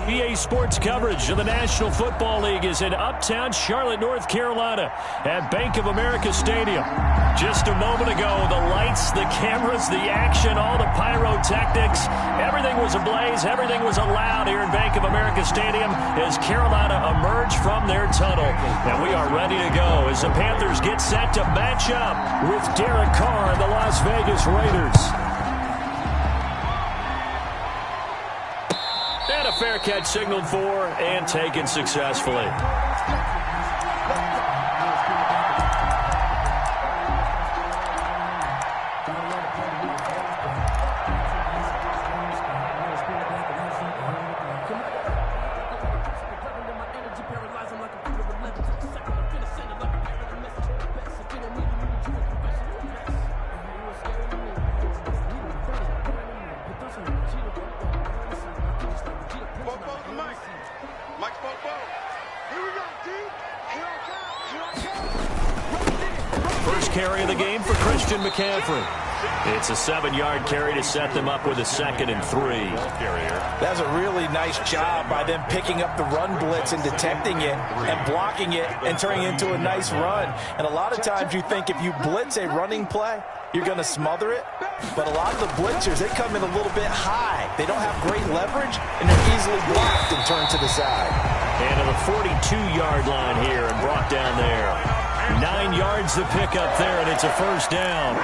EA Sports coverage of the National Football League is in uptown Charlotte, North Carolina at Bank of America Stadium. Just a moment ago, the lights, the cameras, the action, all the pyrotechnics, everything was ablaze, everything was allowed here in Bank of America Stadium as Carolina emerged from their tunnel. And we are ready to go as the Panthers get set to match up with Derek Carr and the Las Vegas Raiders. And a fair catch signaled for and taken successfully. First carry of the game for Christian McCaffrey. It's a 7-yard carry to set them up with a 2nd and 3. That's a really nice job by them picking up the run blitz and detecting it and blocking it and turning it into a nice run. And a lot of times you think if you blitz a running play, you're going to smother it. But a lot of the blitzers, they come in a little bit high. They don't have great leverage, and they're easily blocked and turned to the side. And to the 42-yard line here and brought down there. 9 yards to pick up there, and it's a first down.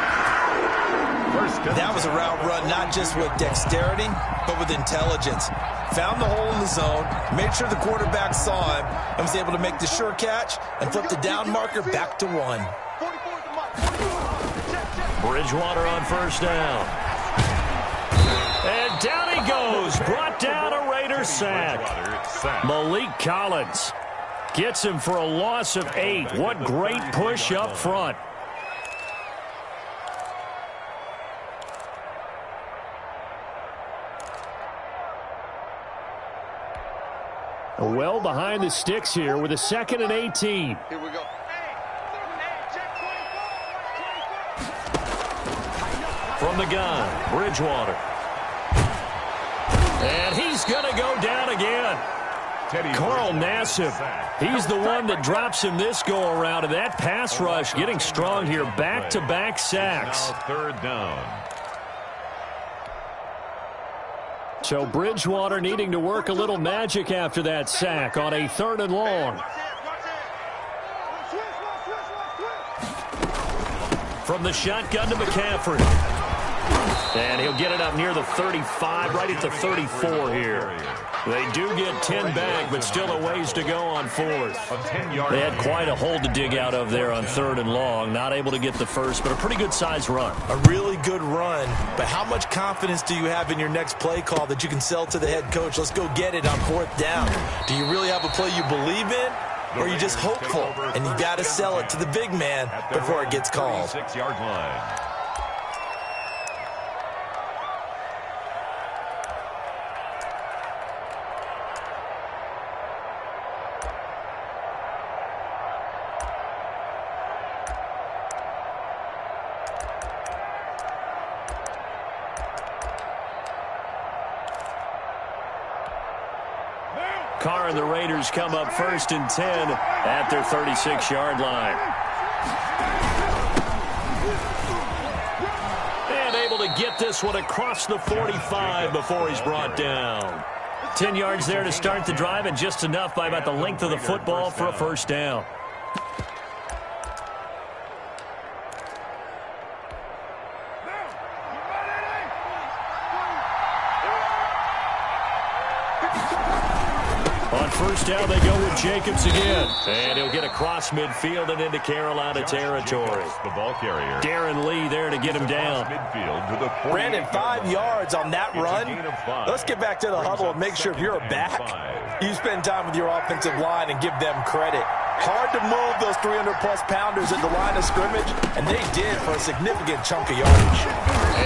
That was a route run not just with dexterity, but with intelligence. Found the hole in the zone, made sure the quarterback saw him, and was able to make the sure catch and flip the down marker back to 1. Bridgewater on first down. And down he goes. Brought down a Raider sack. Malik Collins gets him for a loss of 8. What great push up front. Well behind the sticks here with a 2nd and 18. Here we go. From the gun, Bridgewater. And he's going to go down again. Carl Nassib, he's the one that drops him this go-around, and that pass rush getting strong here. Back-to-back sacks. Third down. So Bridgewater needing to work a little magic after that sack on a 3rd and long. From the shotgun to McCaffrey. And he'll get it up near the 35, right at the 34 here. They do get 10 back, but still a ways to go on 4th. They had quite a hole to dig out of there on 3rd and long. Not able to get the first, but a pretty good-sized run. A really good run, but how much confidence do you have in your next play call that you can sell to the head coach? Let's go get it on 4th down. Do you really have a play you believe in, or are you just hopeful? And you got to sell it to the big man before it gets called. 6-yard line. Carr and the Raiders come up 1st and 10 at their 36-yard line. And able to get this one across the 45 before he's brought down. 10 yards there to start the drive, and just enough by about the length of the football for a first down. On first down, they go with Jacobs again. And he'll get across midfield and into Carolina territory. The ball carrier. Darren Lee there to get him down. Midfield to the Brandon, 5 yards on that run. Let's get back to the huddle and make sure if you're a back, you spend time with your offensive line and give them credit. Hard to move those 300-plus pounders at the line of scrimmage, and they did for a significant chunk of yardage.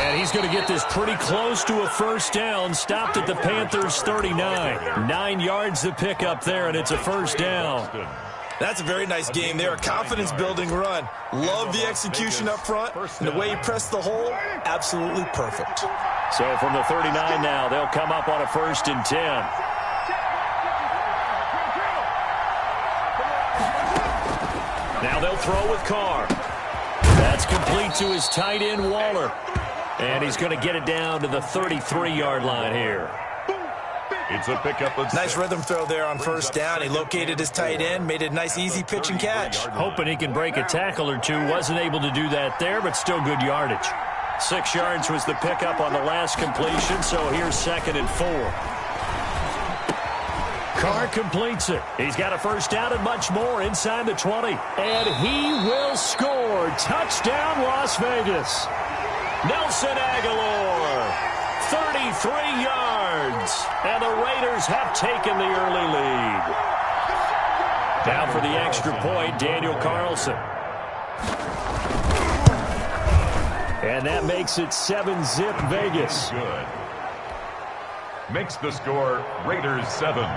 And he's going to get this pretty close to a first down. Stopped at the Panthers' 39. 9 yards to pick up there, and it's a first down. That's a very nice game there. A confidence-building run. Love the execution up front. And the way he pressed the hole, absolutely perfect. So from the 39 now, they'll come up on a 1st and 10. Now they'll throw with Carr. That's complete to his tight end, Waller. And he's going to get it down to the 33-yard line here. It's a pickup of Nice rhythm throw there on first down. He located his tight end, made it a nice, easy pitch and catch. Hoping he can break a tackle or two. Wasn't able to do that there, but still good yardage. 6 yards was the pickup on the last completion, so here's 2nd and 4. Carr completes it. He's got a first down and much more inside the 20. And he will score. Touchdown, Las Vegas. Nelson Aguilar. 33 yards. And the Raiders have taken the early lead. Now for the extra point, Daniel Carlson. And that makes it 7-zip Vegas. Good. Makes the score Raiders 7.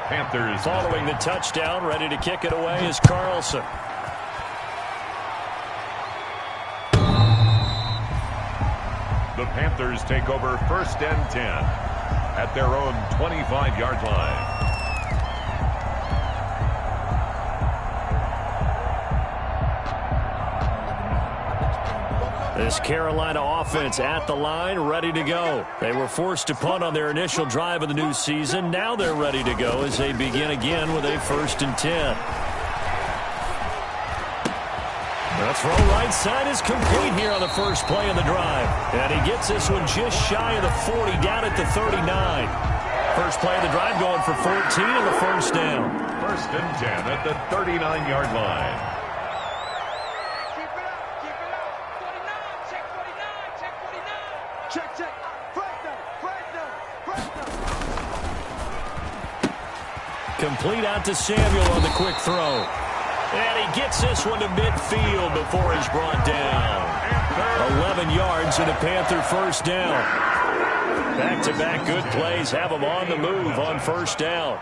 Panthers. Following the touchdown, ready to kick it away is Carlson. The Panthers take over 1st and 10 at their own 25-yard line. This Carolina offense at the line, ready to go. They were forced to punt on their initial drive of the new season. Now they're ready to go as they begin again with a 1st and 10. The throw right side is complete here on the first play of the drive. And he gets this one just shy of the 40, down at the 39. First play of the drive going for 14 and the first down. 1st and 10 at the 39-yard line. Complete out to Samuel on the quick throw. And he gets this one to midfield before he's brought down. 11 yards and a Panther first down. Back-to-back good plays have him on the move on first down.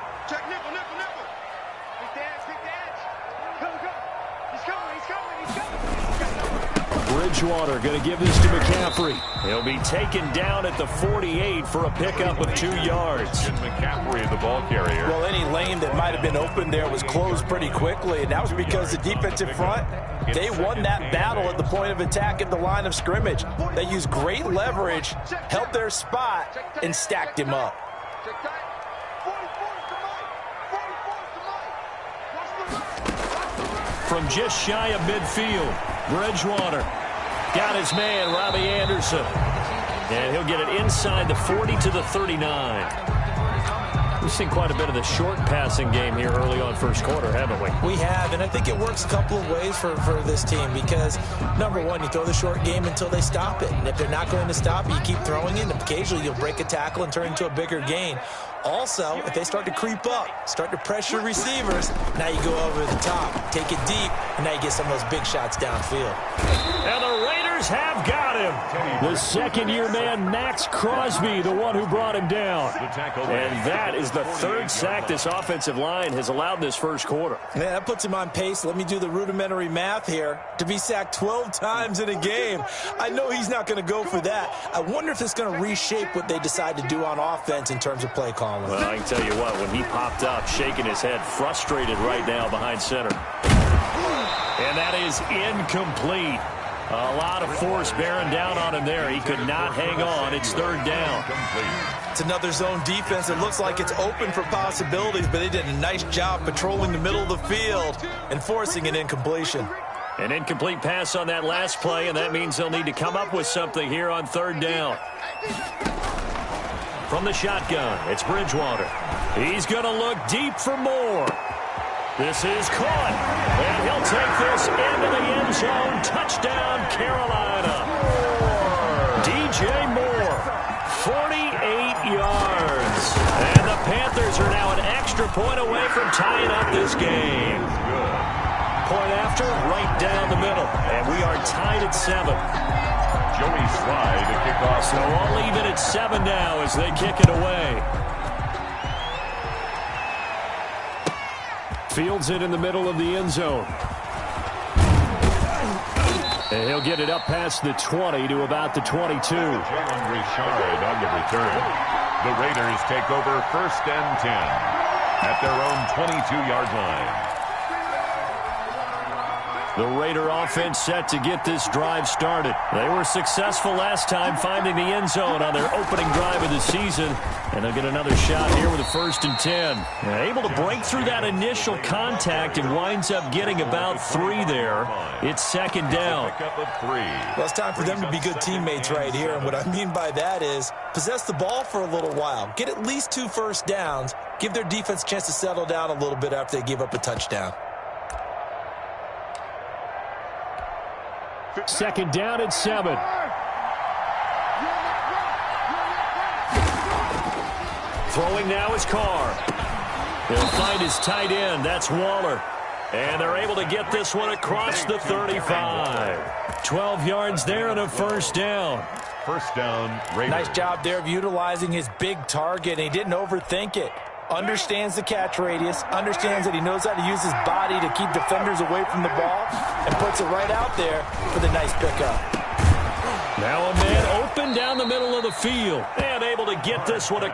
Bridgewater going to give this to McCaffrey. He'll be taken down at the 48 for a pickup of 2 yards. McCaffrey, the ball carrier. Well, any lane that might have been open there was closed pretty quickly, and that was because the defensive front, they won that battle at the point of attack at the line of scrimmage. They used great leverage, held their spot, and stacked him up. From just shy of midfield, Bridgewater got his man, Robbie Anderson. And he'll get it inside the 40 to the 39. We've seen quite a bit of the short passing game here early on first quarter, haven't we? We have, and I think it works a couple of ways for this team because, number one, you throw the short game until they stop it. And if they're not going to stop it, you keep throwing it, and occasionally you'll break a tackle and turn into a bigger gain. Also, if they start to creep up, start to pressure receivers, now you go over the top, take it deep, and now you get some of those big shots downfield. And the Raiders have got him. The second-year man, Max Crosby, the one who brought him down. And that is the 3rd sack this offensive line has allowed this first quarter. Man, that puts him on pace. Let me do the rudimentary math here. To be sacked 12 times in a game, I know he's not going to go for that. I wonder if it's going to reshape what they decide to do on offense in terms of play calling. Well, I can tell you what, when he popped up, shaking his head, frustrated right now behind center. And that is incomplete. A lot of force bearing down on him there. He could not hang on. It's 3rd down. It's another zone defense. It looks like it's open for possibilities, but they did a nice job patrolling the middle of the field and forcing an incompletion. An incomplete pass on that last play, and that means they'll need to come up with something here on 3rd down. From the shotgun, it's Bridgewater. He's going to look deep for more. This is caught, and he'll take this into the end zone. Touchdown, Carolina. DJ Moore, 48 yards. And the Panthers are now an extra point away from tying up this game. Point after, right down the middle. And we are tied at 7. Joey Sly to kick off. So I'll leave it at 7 now as they kick it away. Fields it in the middle of the end zone. And he'll get it up past the 20 to about the 22. Jalen Richard on the return. The Raiders take over 1st and 10 at their own 22-yard line. The Raider offense set to get this drive started. They were successful last time finding the end zone on their opening drive of the season. And they'll get another shot here with a 1st and 10. Able to break through that initial contact and winds up getting about 3 there. It's 2nd down. Well, it's time for them to be good teammates right here. And what I mean by that is possess the ball for a little while. Get at least 2 first downs. Give their defense a chance to settle down a little bit after they give up a touchdown. 2nd down at 7. Throwing now is Carr. He'll find his tight end. That's Waller. And they're able to get this one across the 35. 12 yards there and a 1st down. 1st down, Raiders. Nice job there of utilizing his big target. He didn't overthink it. Understands the catch radius, understands that he knows how to use his body to keep defenders away from the ball, and puts it right out there for the nice pickup. Now a man open down the middle of the field and able to get this one.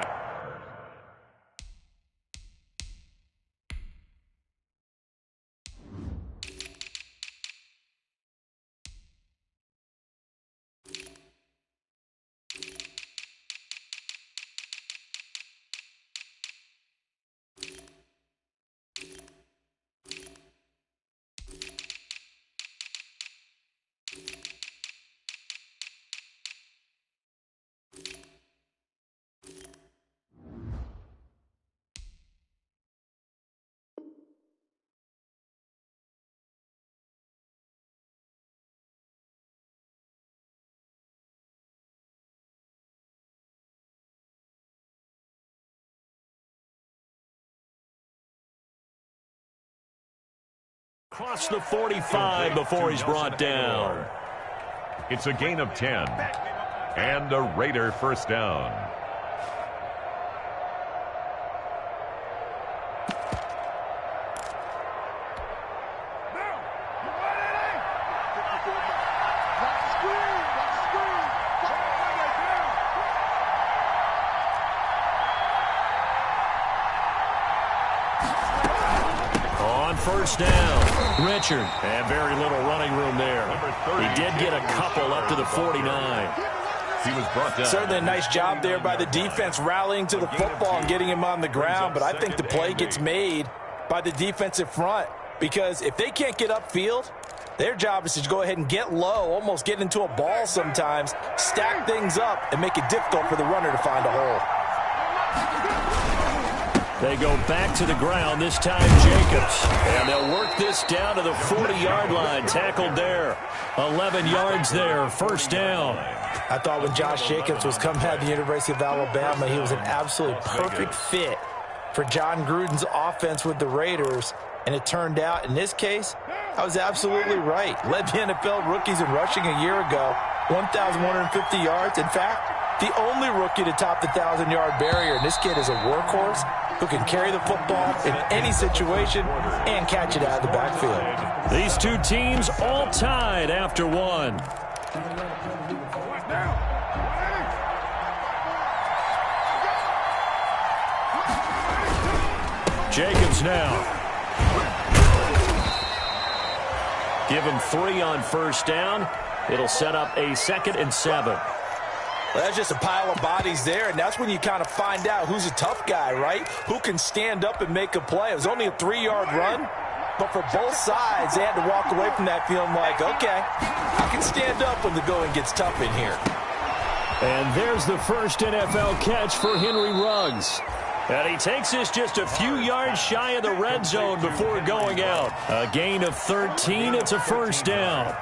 Across the 45 before he's brought down. It's a gain of 10. And a Raider 1st down. On 1st down, Richard. And very little running room there. He did get a couple up to the 49. He was brought down. Certainly a nice job there by the defense rallying to the football and getting him on the ground. But I think the play gets made by the defensive front. Because if they can't get upfield, their job is to go ahead and get low, almost get into a ball sometimes, stack things up, and make it difficult for the runner to find a hole. They go back to the ground, this time Jacobs. And they'll work this down to the 40-yard line. Tackled there. 11 yards there. 1st down. I thought when Josh Jacobs was coming out of the University of Alabama, he was an absolutely perfect fit for John Gruden's offense with the Raiders. And it turned out, in this case, I was absolutely right. Led the NFL rookies in rushing a year ago. 1,150 yards. In fact, the only rookie to top the 1,000-yard barrier. And this kid is a workhorse who can carry the football in any situation and catch it out of the backfield. These two teams all tied after one. Jacobs now. Give him 3 on 1st down. It'll set up a 2nd and 7. Well, that's just a pile of bodies there, and that's when you kind of find out who's a tough guy, right? Who can stand up and make a play. It was only a 3-yard run, but for both sides, they had to walk away from that feeling like, okay, I can stand up when the going gets tough in here. And there's the first NFL catch for Henry Ruggs. And he takes this just a few yards shy of the red zone before going out. A gain of 13. It's a 1st down.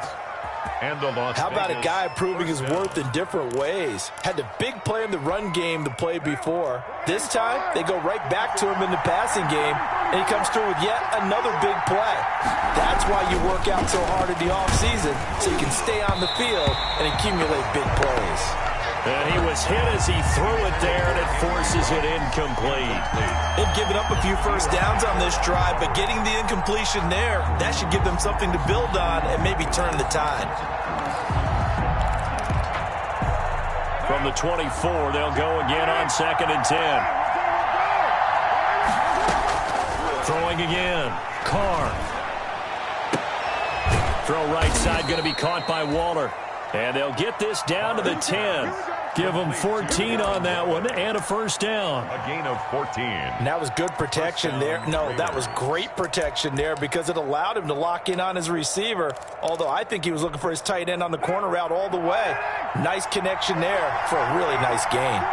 How about a guy proving his worth in different ways? Had the big play in the run game to play before. This time, they go right back to him in the passing game, and he comes through with yet another big play. That's why you work out so hard in the offseason, so you can stay on the field and accumulate big plays. And he was hit as he threw it there, and it forces it incomplete. They've given up a few first downs on this drive, but getting the incompletion there, that should give them something to build on and maybe turn the tide. From the 24, they'll go again on 2nd and 10. Throwing again. Carr. Throw right side going to be caught by Waller. And they'll get this down to the 10. Give them 14 on that one and a first down. A gain of 14. And that was good protection there. No, that was great protection there because it allowed him to lock in on his receiver, although I think he was looking for his tight end on the corner route all the way. Nice connection there for a really nice gain.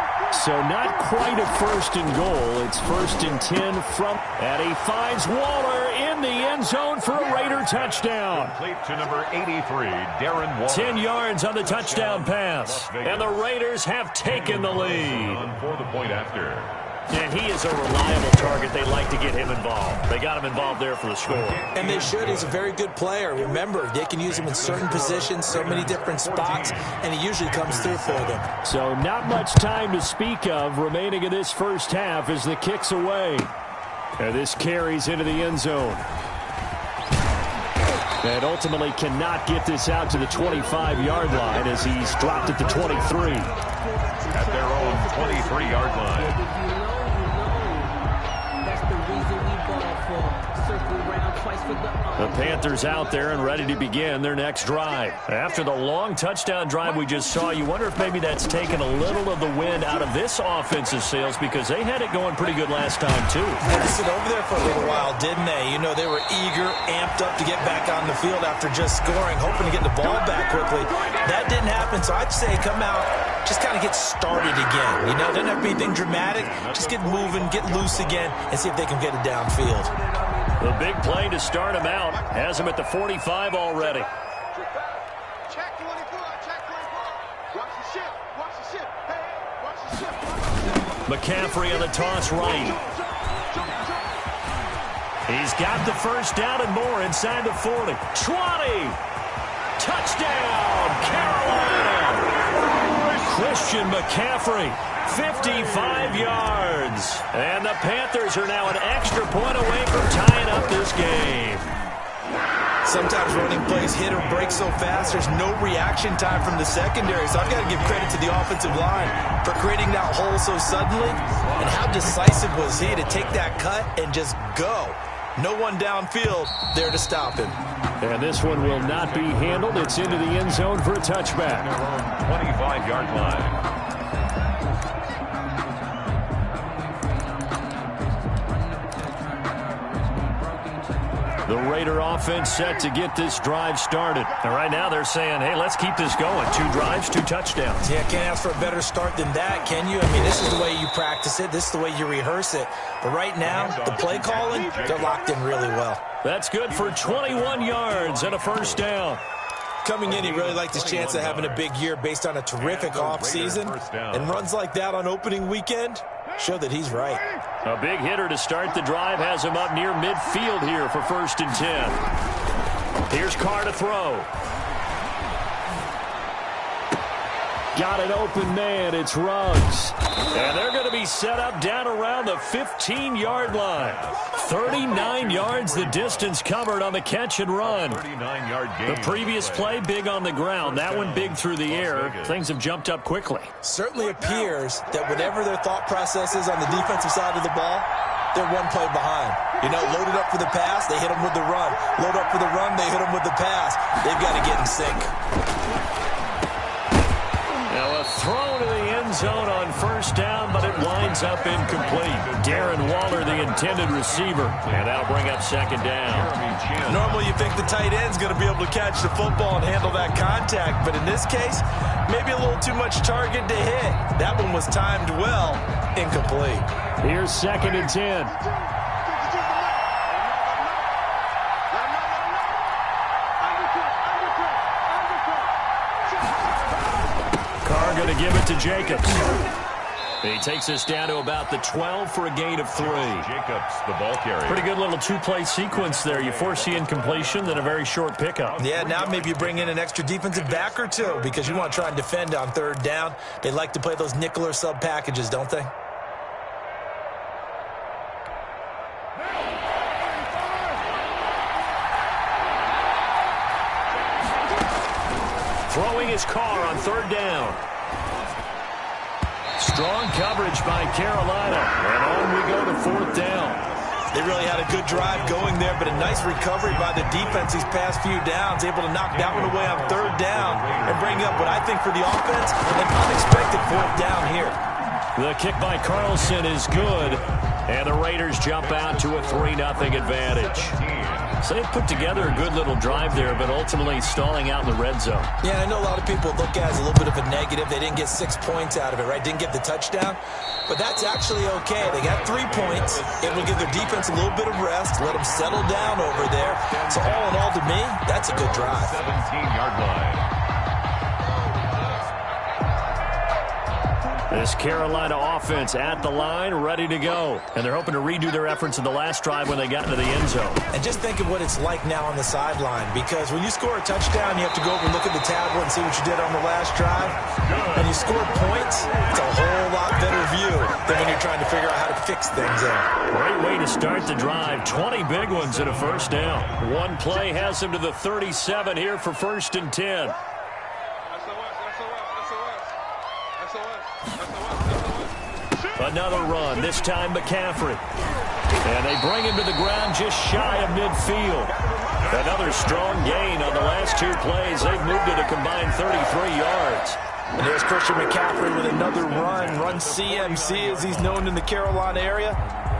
So not quite a first and goal. It's first and 10 from, and he finds Waller in the end zone for a Raider touchdown. Complete to number 83, Darren Waller. 10 yards on the touchdown pass. And the Raiders have taken the lead. For the point after. And he is a reliable target. They like to get him involved. They got him involved there for the score. And they should. He's a very good player. Remember, they can use him in certain positions, so many different spots, and he usually comes through for them. So not much time to speak of remaining in this first half as the kick's away. And this carries into the end zone. And ultimately cannot get this out to the 25-yard line as he's dropped at the 23. At their own 23-yard line. The Panthers out there and ready to begin their next drive. After the long touchdown drive we just saw, you wonder if maybe that's taken a little of the wind out of this offensive sails because they had it going pretty good last time, too. Had to sit over there for a little while, didn't they? You know, they were eager, amped up to get back on the field after just scoring, hoping to get the ball back quickly. That didn't happen, so I'd say come out, just kind of get started again. You know, doesn't have to be anything dramatic. Just get moving, get loose again, and see if they can get it downfield. The big play to start him out has him at the 45 already. McCaffrey on the toss right. He's got the first down and more inside the 40. 20. Touchdown, Carolina. Christian McCaffrey. 55 yards. And the Panthers are now an extra point away from tying up this game. Sometimes running plays hit or break so fast, there's no reaction time from the secondary. So I've got to give credit to the offensive line for creating that hole so suddenly. And how decisive was he to take that cut and just go. No one downfield there to stop him. And this one will not be handled. It's into the end zone for a touchback. 25-yard line. The Raider offense set to get this drive started. And right now they're saying, hey, let's keep this going. 2 drives, 2 touchdowns. Yeah, can't ask for a better start than that, can you? I mean, this is the way you practice it. This is the way you rehearse it. But right now, the play calling, they're locked in really well. That's good for 21 yards and a first down. Coming in, he really liked his chance of having a big year based on a terrific offseason. And runs like that on opening weekend show that he's right. A big hitter to start the drive has him up near midfield here for first and 10. Here's Carr to throw. Got an open man. It's Ruggs. And they're going to be set up down around the 15-yard line. 39 yards the distance covered on the catch and run. 39-yard gain. The previous play big on the ground. That one big through the air. Things have jumped up quickly. Certainly appears that whatever their thought process is on the defensive side of the ball, they're one play behind. You know, loaded up for the pass, they hit them with the run. Load up for the run, they hit them with the pass. They've got to get in sync. Now a throw to the end zone on first down, but it winds up incomplete. Darren Waller, the intended receiver. And that'll bring up second down. Normally you think the tight end's going to be able to catch the football and handle that contact, but in this case, maybe a little too much target to hit. That one was timed well, incomplete. Here's second and 10. Carr going to give it to Jacobs. He takes us down to about the 12 for a gain of 3. Jacobs, the ball carrier. Pretty good little 2-play sequence there. You force the incompletion, then a very short pickup. Yeah, now maybe you bring in an extra defensive back or two because you want to try and defend on third down. They like to play those nickel or sub packages, don't they? Throwing his Carr on third down. Strong coverage by Carolina. And on we go to fourth down. They really had a good drive going there, but a nice recovery by the defense these past few downs, able to knock that one away on third down and bring up what I think for the offense, an unexpected fourth down here. The kick by Carlson is good, and the Raiders jump out to a 3-0 advantage. So they put together a good little drive there, but ultimately stalling out in the red zone. Yeah, I know a lot of people look at it as a little bit of a negative. They didn't get 6 points out of it, right? Didn't get the touchdown. But that's actually okay. They got 3 points. It will give their defense a little bit of rest, let them settle down over there. So all in all, to me, that's a good drive. 17-yard line. This Carolina offense at the line, ready to go. And they're hoping to redo their efforts in the last drive when they got into the end zone. And just think of what it's like now on the sideline, because when you score a touchdown, you have to go over and look at the tablet and see what you did on the last drive. And you scored points, it's a whole lot better view than when you're trying to figure out how to fix things there. Great way to start the drive. 20 big ones and a first down. One play has them to the 37 here for 1st and 10. Another run, this time McCaffrey. And they bring him to the ground just shy of midfield. Another strong gain on the last 2 plays. They've moved it a combined 33 yards. And there's Christian McCaffrey with another run CMC as he's known in the Carolina area.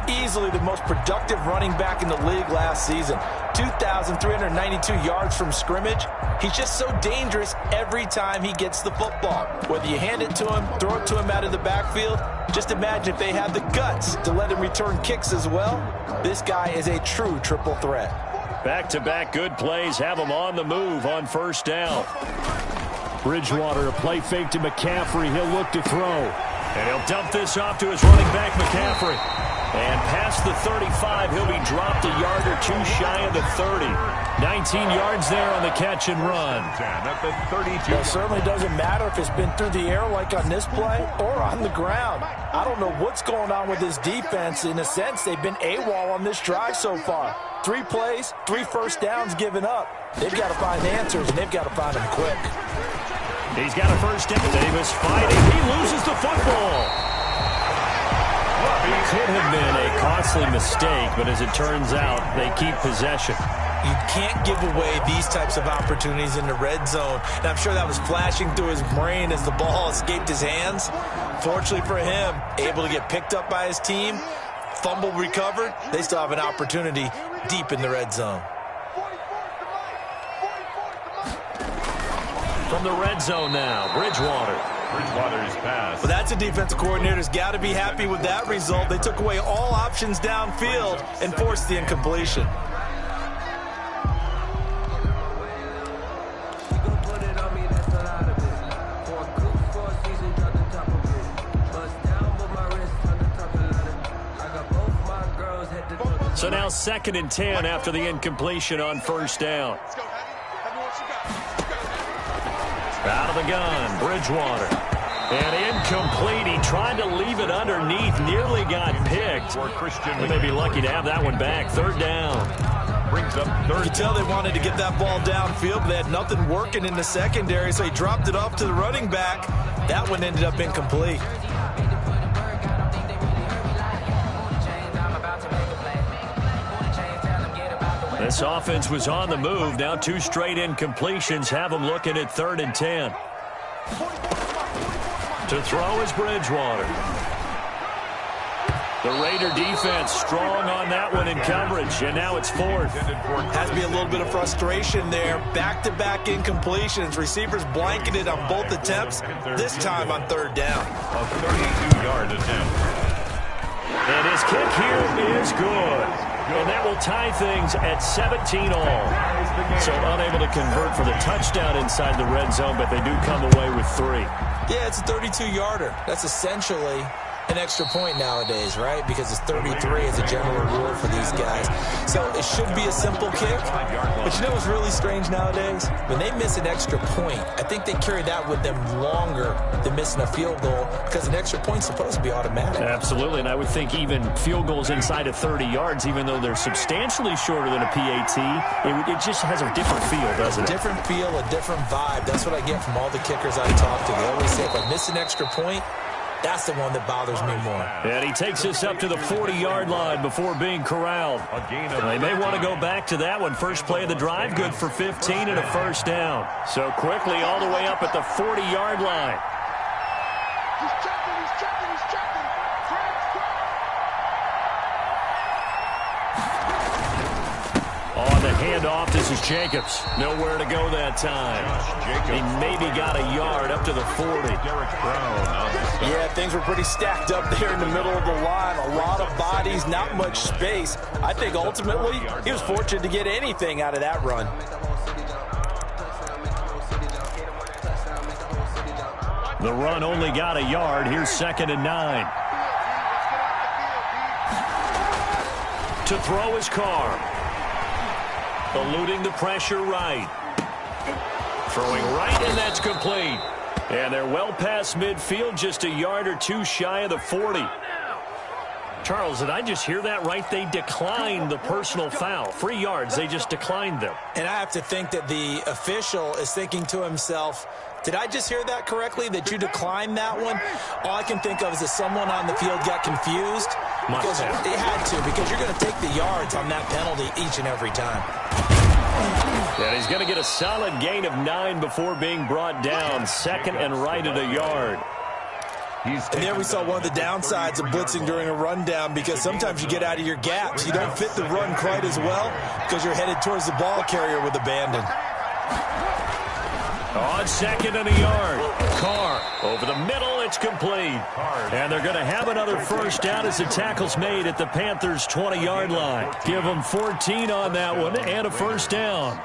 Easily the most productive running back in the league last season. 2,392 yards from scrimmage. He's just so dangerous every time he gets the football. Whether you hand it to him, throw it to him out of the backfield, just imagine if they have the guts to let him return kicks as well. This guy is a true triple threat. Back-to-back good plays have him on the move on first down. Bridgewater, a play fake to McCaffrey. He'll look to throw. And he'll dump this off to his running back, McCaffrey. And past the 35, he'll be dropped a yard or 2 shy of the 30. 19 yards there on the catch and run. At the 32. Well, it certainly doesn't matter if it's been through the air like on this play or on the ground. I don't know what's going on with this defense. In a sense, they've been AWOL on this drive so far. 3 plays, 3 first downs given up. They've got to find answers, and they've got to find them quick. He's got a first down. Davis fighting. He loses the football. It could have been a costly mistake, but as it turns out, they keep possession. You can't give away these types of opportunities in the red zone. And I'm sure that was flashing through his brain as the ball escaped his hands. Fortunately for him, able to get picked up by his team, fumble recovered. They still have an opportunity deep in the red zone. From the red zone now, Bridgewater. Bridgewater's pass. But that's a defensive coordinator's got to be happy with that result. They took away all options downfield and forced the incompletion. So now 2nd and 10 after the incompletion on first down. Out of the gun, Bridgewater. And incomplete. He tried to leave it underneath. Nearly got picked. They may be lucky to have that one back. 3rd down. Brings up 3rd. You can tell they wanted to get that ball downfield, but they had nothing working in the secondary, so he dropped it off to the running back. That one ended up incomplete. This offense was on the move. Now 2 straight incompletions have them looking at 3rd and 10. To throw is Bridgewater. The Raider defense strong on that one in coverage, and now it's 4th. Has to be a little bit of frustration there. Back-to-back incompletions. Receivers blanketed on both attempts, this time on 3rd down. A 32-yard attempt. And his kick here is good. And that will tie things at 17 all. So unable to convert for the touchdown inside the red zone, but they do come away with 3. Yeah, it's a 32-yarder. That's essentially an extra point nowadays, right? Because it's 33 as a general rule for these guys. So it should be a simple kick. But you know what's really strange nowadays? When they miss an extra point, I think they carry that with them longer than missing a field goal because an extra point's supposed to be automatic. Absolutely, and I would think even field goals inside of 30 yards, even though they're substantially shorter than a PAT, it just has a different feel, doesn't it? Different feel, a different vibe. That's what I get from all the kickers I talk to. They always say, if I miss an extra point, That's the one that bothers me more. And he takes us up to the 40-yard line before being corralled. They may want to go back to that one. First play of the drive, good for 15 and a first down. So quickly all the way up at the 40-yard line. On the handoff, this is Jacobs. Nowhere to go that time. He maybe got a yard up to the 40. Yeah, things were pretty stacked up there in the middle of the line. A lot of bodies, not much space. I think ultimately he was fortunate to get anything out of that run. The run only got a yard. Here's 2nd and 9. To throw his Carr. Eluding the pressure right. Throwing right, and that's complete. And they're well past midfield, just a yard or two shy of the 40. Charles, did I just hear that right? They declined the personal foul. 3 yards, they just declined them. And I have to think that the official is thinking to himself, did I just hear that correctly, that you declined that one? All I can think of is that someone on the field got confused. Because they had to, because you're going to take the yards on that penalty each and every time. And he's going to get a solid gain of 9 before being brought down. 2nd and right at a yard. And there we saw one of the downsides of blitzing during a rundown, because sometimes you get out of your gaps. You don't fit the run quite as well because you're headed towards the ball carrier with abandon. On 2nd and a yard. Carr over the middle. It's complete. And they're going to have another first down as the tackle's made at the Panthers' 20-yard line. Give them 14 on that one and a first down.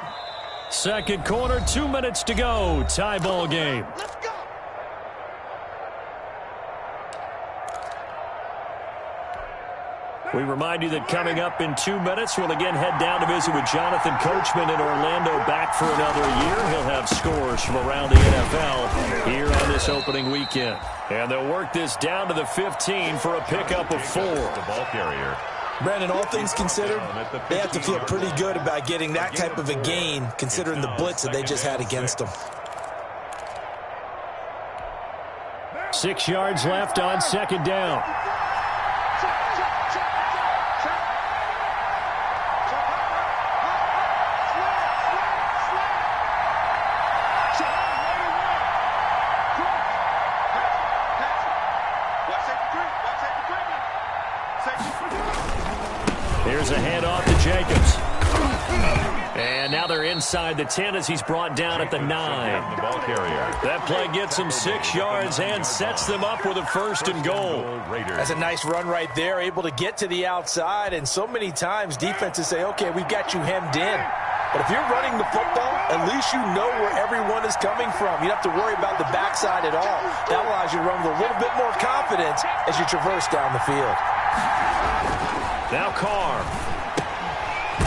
Second quarter, 2 minutes to go. Tie ball game. We remind you that coming up in 2 minutes, we'll again head down to visit with Jonathan Coachman in Orlando, back for another year. He'll have scores from around the NFL here on this opening weekend. And they'll work this down to the 15 for a pickup of 4. The ball carrier. Brandon, all things considered, they have to feel pretty good about getting that type of a gain, considering the blitz that they just had against them. 6 yards left on 2nd down. Here's a handoff to Jacobs. And now they're inside the 10 as he's brought down at the 9. The ball carrier. That play gets them 6 yards and sets them up with a 1st and goal. That's a nice run right there, able to get to the outside. And so many times defenses say, okay, we've got you hemmed in. But if you're running the football, at least you know where everyone is coming from. You don't have to worry about the backside at all. That allows you to run with a little bit more confidence as you traverse down the field. Now Carr.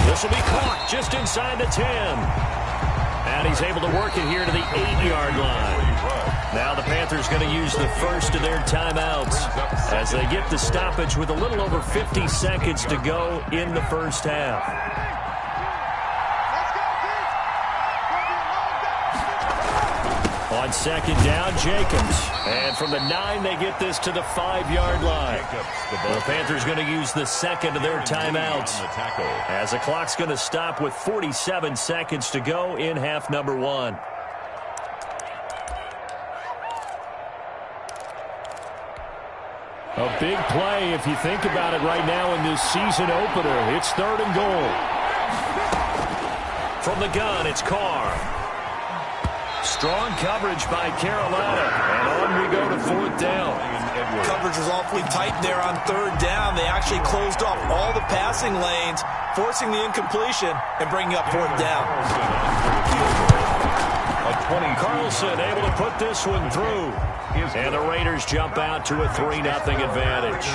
This will be caught just inside the 10. And he's able to work it here to the 8-yard line. Now the Panthers going to use the first of their timeouts as they get the stoppage with a little over 50 seconds to go in the first half. On 2nd down, Jacobs. And from the 9, they get this to the 5-yard line. The Panthers going to use the 2nd of their timeouts as the clock's going to stop with 47 seconds to go in half number 1. A big play if you think about it right now in this season opener. It's 3rd and goal. From the gun, it's Carr. Strong coverage by Carolina, and on we go to 4th down. Coverage was awfully tight there on 3rd down. They actually closed off all the passing lanes, forcing the incompletion and bringing up 4th down. Carlson able to put this one through. And the Raiders jump out to a 3-0 advantage.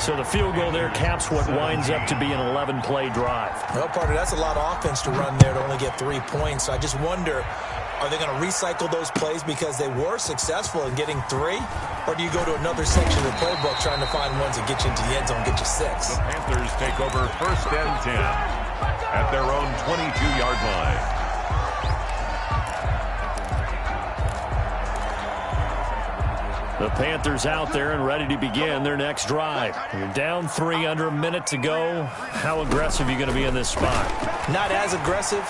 So the field goal there caps what winds up to be an 11-play drive. Well, partner, that's a lot of offense to run there to only get 3 points. So I just wonder, are they going to recycle those plays because they were successful in getting 3? Or do you go to another section of the playbook trying to find ones that get you into the end zone, get you 6? The Panthers take over 1st and 10 at their own 22-yard line. The Panthers out there and ready to begin their next drive. You're down 3 under a minute to go. How aggressive are you going to be in this spot? Not as aggressive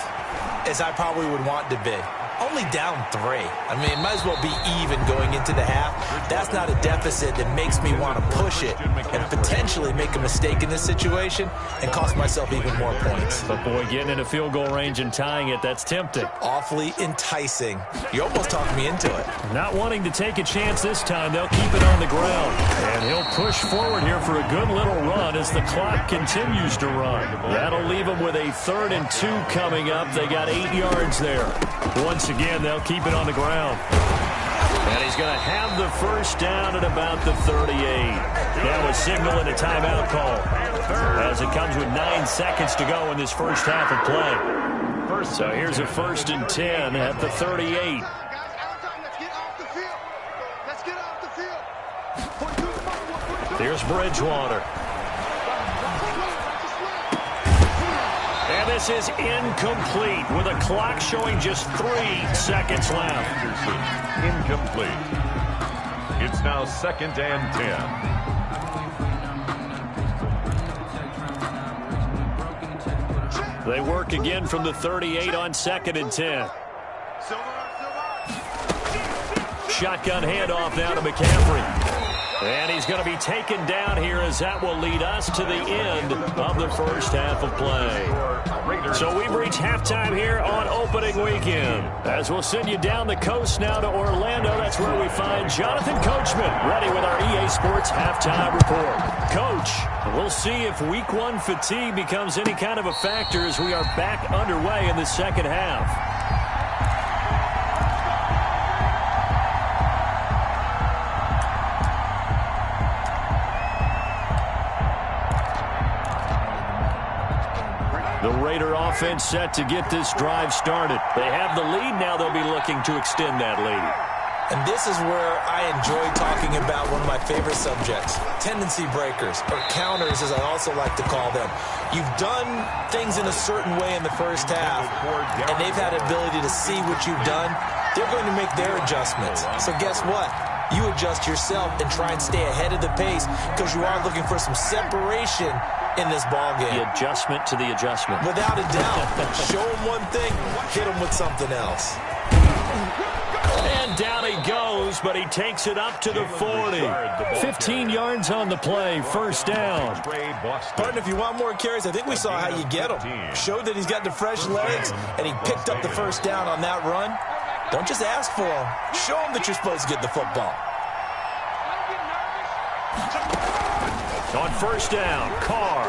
as I probably would want to be. Only down 3. I mean, it might as well be even going into the half. That's not a deficit that makes me want to push it and potentially make a mistake in this situation and cost myself even more points. But, boy, getting into field goal range and tying it, that's tempting. Awfully enticing. You almost talked me into it. Not wanting to take a chance this time, they'll keep it on the ground. And he'll push forward here for a good little run as the clock continues to run. That'll leave them with a 3rd and 2 coming up. They got 8 yards there. Once again, they'll keep it on the ground. And he's going to have the first down at about the 38. Now a signal and a timeout call as it comes with 9 seconds to go in this first half of play. So here's a 1st and 10 at the 38. Here's Bridgewater. And this is incomplete with a clock showing just 3 seconds left. Incomplete. It's now 2nd and 10. They work again from the 38 on 2nd and 10. Shotgun handoff now to McCaffrey. And he's going to be taken down here as that will lead us to the end of the first half of play. So we've reached halftime here on opening weekend. As we'll send you down the coast now to Orlando, that's where we find Jonathan Coachman ready with our EA Sports halftime report. Coach, we'll see if week 1 fatigue becomes any kind of a factor as we are back underway in the second half. The Raider offense set to get this drive started. They have the lead. Now they'll be looking to extend that lead. And this is where I enjoy talking about one of my favorite subjects, tendency breakers, or counters as I also like to call them. You've done things in a certain way in the first half, and they've had the ability to see what you've done. They're going to make their adjustments. So guess what? You adjust yourself and try and stay ahead of the pace because you are looking for some separation in this ball game. The adjustment to the adjustment. Without a doubt. Show him one thing, hit him with something else. And down he goes, but he takes it up to the 40. 15 yards on the play, first down. Pardon, if you want more carries, I think we saw how you get him. Showed that he's got the fresh legs, and he picked up the first down on that run. Don't just ask for him. Show him that you're supposed to get the football. On first down, Carr.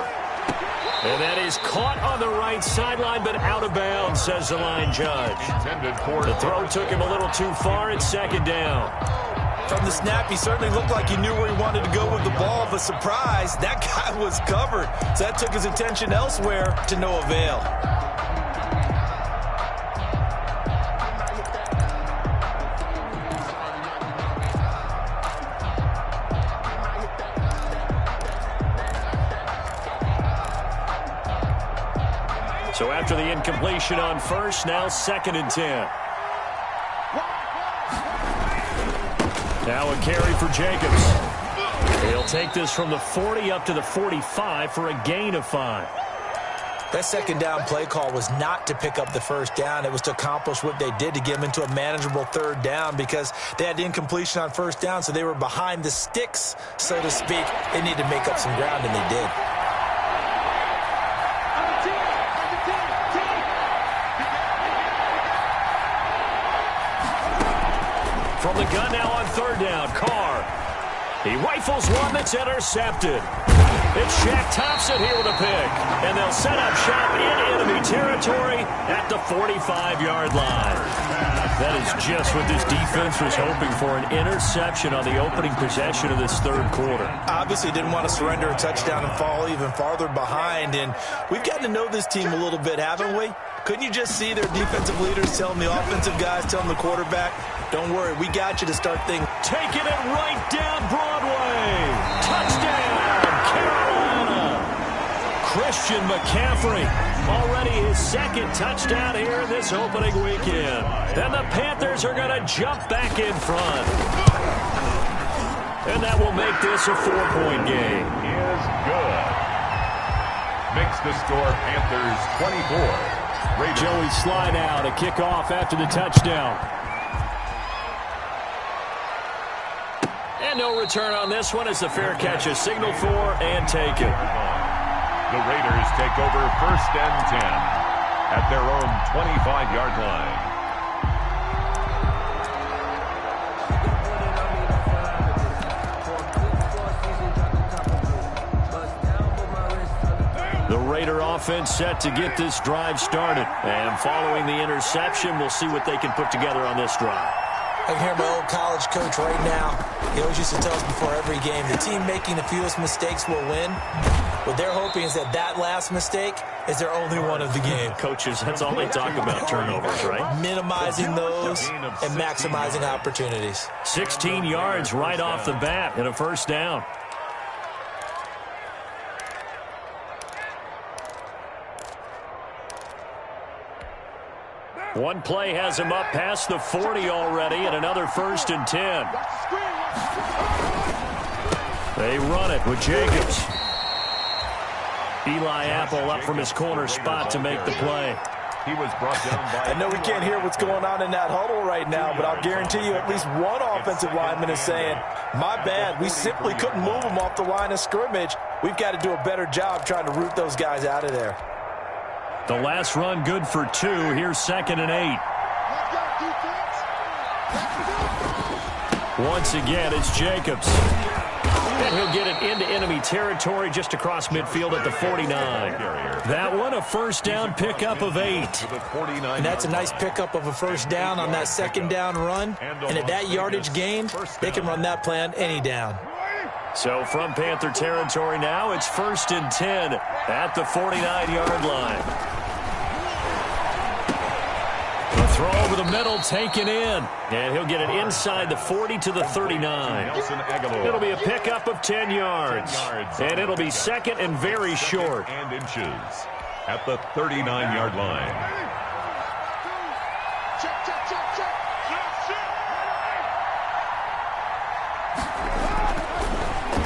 And that is caught on the right sideline, but out of bounds, says the line judge. The throw took him a little too far. It's 2nd down. From the snap, he certainly looked like he knew where he wanted to go with the ball, but surprise, that guy was covered. So that took his attention elsewhere to no avail. So after the incompletion on first, now 2nd and 10. Now a carry for Jacobs. He'll take this from the 40 up to the 45 for a gain of 5. That 2nd down play call was not to pick up the first down. It was to accomplish what they did to get them into a manageable 3rd down because they had incompletion on first down, so they were behind the sticks, so to speak. They needed to make up some ground, and they did. From the gun now on 3rd down, Carr. He rifles one that's intercepted. It's Shaq Thompson here with a pick. And they'll set up shop in enemy territory at the 45-yard line. That is just what this defense was hoping for, an interception on the opening possession of this 3rd quarter. Obviously didn't want to surrender a touchdown and fall even farther behind. And we've gotten to know this team a little bit, haven't we? Couldn't you just see their defensive leaders telling the offensive guys, telling the quarterback, don't worry, we got you to start things. Taking it right down Broadway. Touchdown, Carolina. Christian McCaffrey, already his 2nd touchdown here in this opening weekend. And the Panthers are going to jump back in front. And that will make this a 4-point game. Is good. Makes the score Panthers 24. Raiders. Joey Sly now to kick off after the touchdown. And no return on this one as the fair catch is signaled for and taken. The Raiders take over 1st and 10 at their own 25-yard line. The Raider offense set to get this drive started. And following the interception, we'll see what they can put together on this drive. I can hear my old college coach right now. He always used to tell us before every game, the team making the fewest mistakes will win. What they're hoping is that that last mistake is their only one of the game. Coaches, that's all they talk about, turnovers, right? Minimizing those and maximizing opportunities. 16 yards right off the bat and a 1st down. One play has him up past the 40 already, and another 1st and 10. They run it with Jacobs. Eli Apple up from his corner spot to make the play. He was brought down by... I know we can't hear what's going on in that huddle right now, but I'll guarantee you at least one offensive lineman is saying, my bad, we simply couldn't move them off the line of scrimmage. We've got to do a better job trying to root those guys out of there. The last run good for 2. Here's 2nd and 8. Once again, it's Jacobs. And he'll get it into enemy territory just across midfield at the 49. That one, a 1st down pickup of 8. And that's a nice pickup of a 1st down on that 2nd down run. And at that yardage gained, they can run that play on any down. So from Panther territory now, it's 1st and 10 at the 49-yard line. The throw over the middle taken in. And he'll get it inside the 40 to the 39. It'll be a pickup of 10 yards. And it'll be 2nd and very short. And inches at the 39-yard line.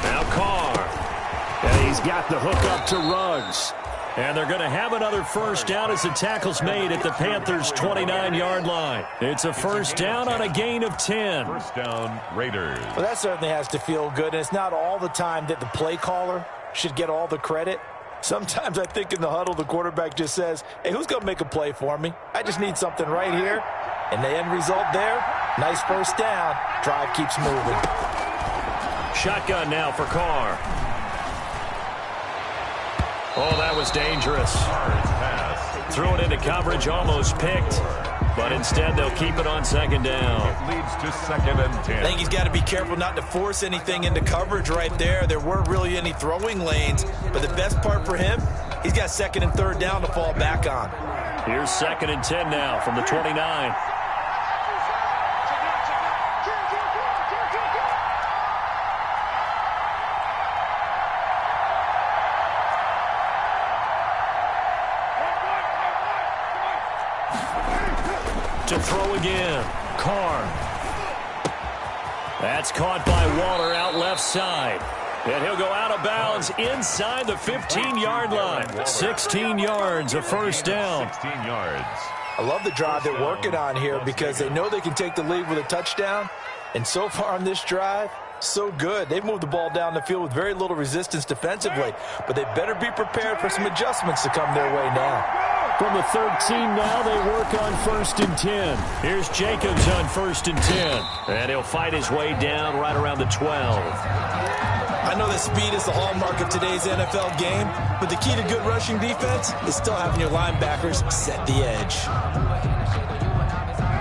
Now Carr. And he's got the hook up to Ruggs. And they're going to have another 1st down as the tackle's made at the Panthers' 29-yard line. It's a 1st down on a gain of 10. 1st down, Raiders. Well, that certainly has to feel good. And it's not all the time that the play caller should get all the credit. Sometimes I think in the huddle, the quarterback just says, hey, who's going to make a play for me? I just need something right here. And the end result there, nice 1st down. Drive keeps moving. Shotgun now for Carr. Oh, that was dangerous. Threw it into coverage, almost picked. But instead, they'll keep it on 2nd down. It leads to 2nd and 10. I think he's got to be careful not to force anything into coverage right there. There weren't really any throwing lanes. But the best part for him, he's got 2nd and 3rd down to fall back on. Here's 2nd and 10 now from the 29. To throw again. Carr. That's caught by Waller out left side. And he'll go out of bounds inside the 15-yard line. 16 yards, a 1st down. 16 yards. I love the drive they're working on here because they know they can take the lead with a touchdown. And so far on this drive, so good. They've moved the ball down the field with very little resistance defensively. But they better be prepared for some adjustments to come their way now. From the 13 now, they work on 1st and 10. Here's Jacobs on 1st and 10. And he'll fight his way down right around the 12. I know that speed is the hallmark of today's NFL game, but the key to good rushing defense is still having your linebackers set the edge.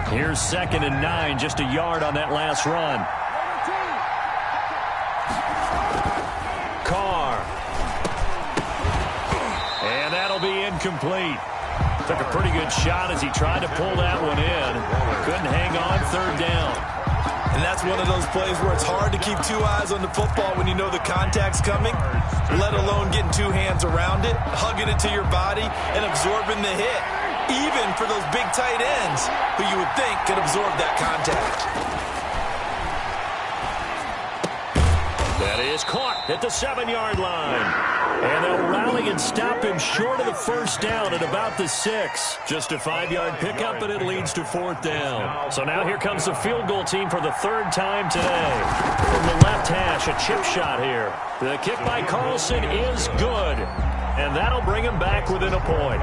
Here's 2nd and 9, just a yard on that last run. Carr. And that'll be incomplete. Took a pretty good shot as he tried to pull that one in. Couldn't hang on, 3rd down. And that's one of those plays where it's hard to keep 2 eyes on the football when you know the contact's coming, let alone getting 2 hands around it, hugging it to your body, and absorbing the hit, even for those big tight ends who you would think could absorb that contact. That is caught at the 7-yard line. And they'll rally and stop him short of the first down at about the 6. Just a 5-yard pickup, and it leads to 4th down. So now here comes the field goal team for the 3rd time today. From the left hash, a chip shot here. The kick by Carlson is good. And that'll bring him back within a point.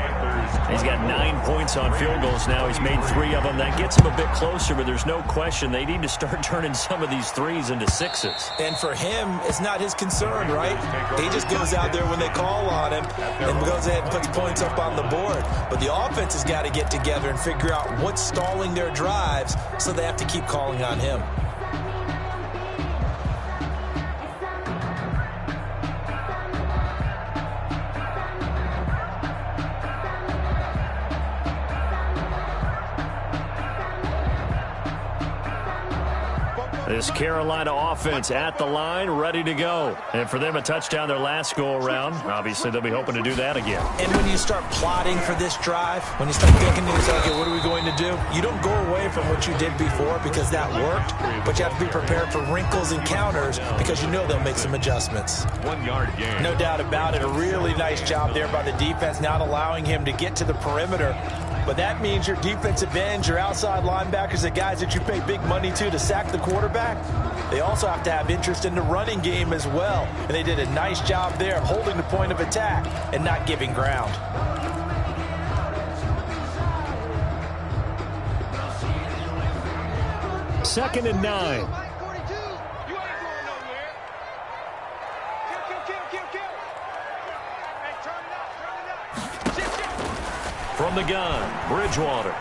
He's got 9 points on field goals now. He's made 3 of them. That gets him a bit closer, but there's no question they need to start turning some of these 3s into 6s. And for him, it's not his concern, right? He just goes out there when they call on him and goes ahead and puts points up on the board. But the offense has got to get together and figure out what's stalling their drives, so they have to keep calling on him. This Carolina offense at the line, ready to go. And for them, a touchdown their last go-around. Obviously, they'll be hoping to do that again. And when you start plotting for this drive, when you start thinking to yourself, okay, what are we going to do? You don't go away from what you did before because that worked, but you have to be prepared for wrinkles and counters because you know they'll make some adjustments. 1 yard gain. No doubt about it. A really nice job there by the defense, not allowing him to get to the perimeter. But that means your defensive ends, your outside linebackers, the guys that you pay big money to sack the quarterback, they also have to have interest in the running game as well. And they did a nice job there of holding the point of attack and not giving ground. Second and 9. From the gun, Bridgewater.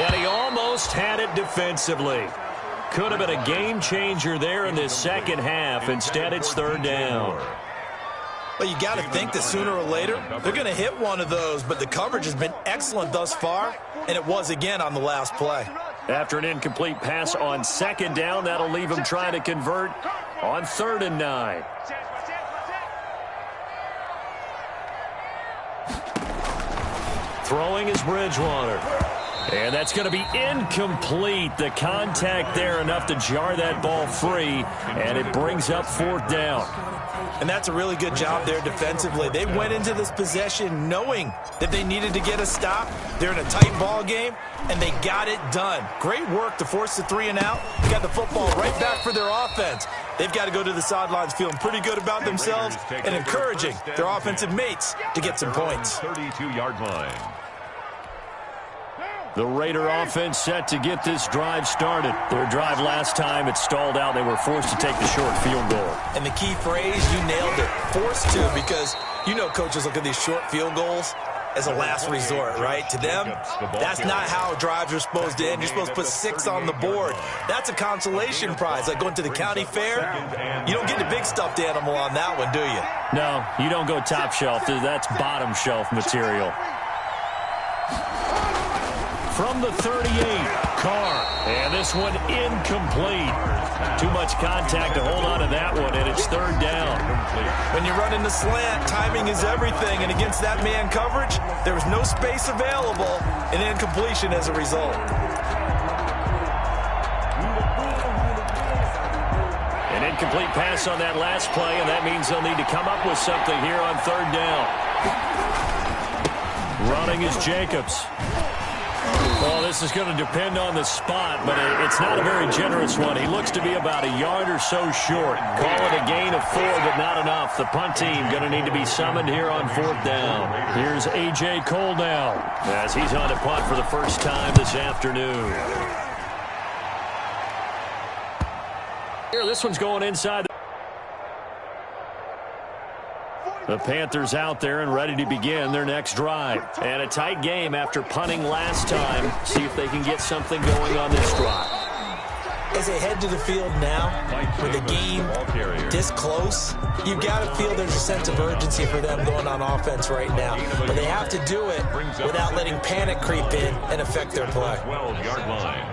And he almost had it defensively. Could have been a game changer there in this second half. Instead, it's 3rd down. Well, you got to think that sooner or later they're going to hit one of those, but the coverage has been excellent thus far, and it was again on the last play. After an incomplete pass on 2nd down, that'll leave him trying to convert on 3rd and 9. Throwing is Bridgewater. And that's going to be incomplete. The contact there enough to jar that ball free, and it brings up 4th down. And that's a really good job there defensively. They went into this possession knowing that they needed to get a stop. They're in a tight ball game, and they got it done. Great work to force the 3 and out. Got the football right back for their offense. They've got to go to the sidelines feeling pretty good about themselves and encouraging their offensive mates to get some points. 32-yard line. The Raider offense set to get this drive started. Their drive last time, it stalled out. They were forced to take the short field goal. And the key phrase, you nailed it, forced to, because you know coaches look at these short field goals as a last resort, right? To them, that's not how drives are supposed to end. You're supposed to put 6 on the board. That's a consolation prize, like going to the county fair. You don't get the big stuffed animal on that one, do you? No, you don't go top shelf. That's bottom shelf material. From the 38, Carr. And this one incomplete. Too much contact to hold on to that one, and it's 3rd down. When you're running the slant, timing is everything, and against that man coverage, there was no space available, and incompletion as a result. An incomplete pass on that last play, and that means they'll need to come up with something here on 3rd down. Running is Jacobs. Well, this is going to depend on the spot, but it's not a very generous one. He looks to be about a yard or so short. Call it a gain of 4, but not enough. The punt team going to need to be summoned here on 4th down. Here's A.J. Cole now as he's on to punt for the first time this afternoon. Here, this one's going inside. The Panthers out there and ready to begin their next drive. And a tight game after punting last time. See if they can get something going on this drive. As they head to the field now, with the game this close, you've got to feel there's a sense of urgency for them going on offense right now. But they have to do it without letting panic creep in and affect their play. 12-yard line.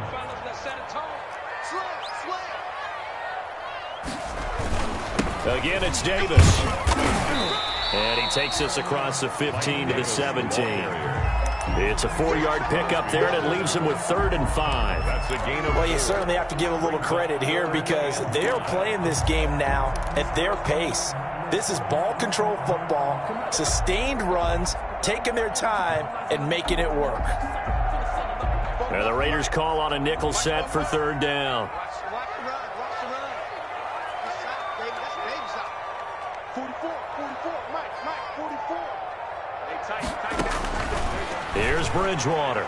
Again, it's Davis. And he takes us across the 15 to the 17. It's a 4-yard pickup there, and it leaves him with 3rd and 5. That's a gain of Well, you certainly have to give a little credit here because they're playing this game now at their pace. This is ball control football, sustained runs, taking their time, and making it work. And the Raiders call on a nickel set for 3rd down. Here's Bridgewater.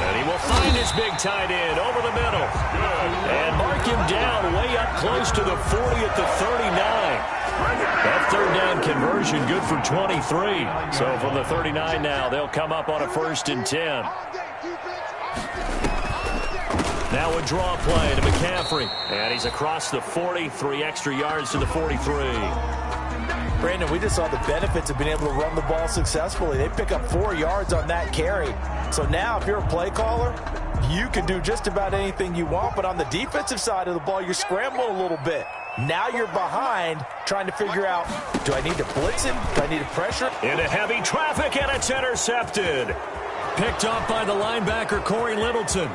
And he will find his big tight end over the middle. And mark him down way up close to the 40 at the 39. That 3rd down conversion good for 23. So from the 39 now, they'll come up on a 1st and 10. Now a draw play to McCaffrey. And he's across the 40, 3 extra yards to the 43. Brandon, we just saw the benefits of being able to run the ball successfully. They pick up 4 yards on that carry. So now if you're a play caller, you can do just about anything you want. But on the defensive side of the ball, you're scrambling a little bit. Now you're behind trying to figure out, do I need to blitz him? Do I need to pressure? Into heavy traffic, and it's intercepted. Picked off by the linebacker, Corey Littleton.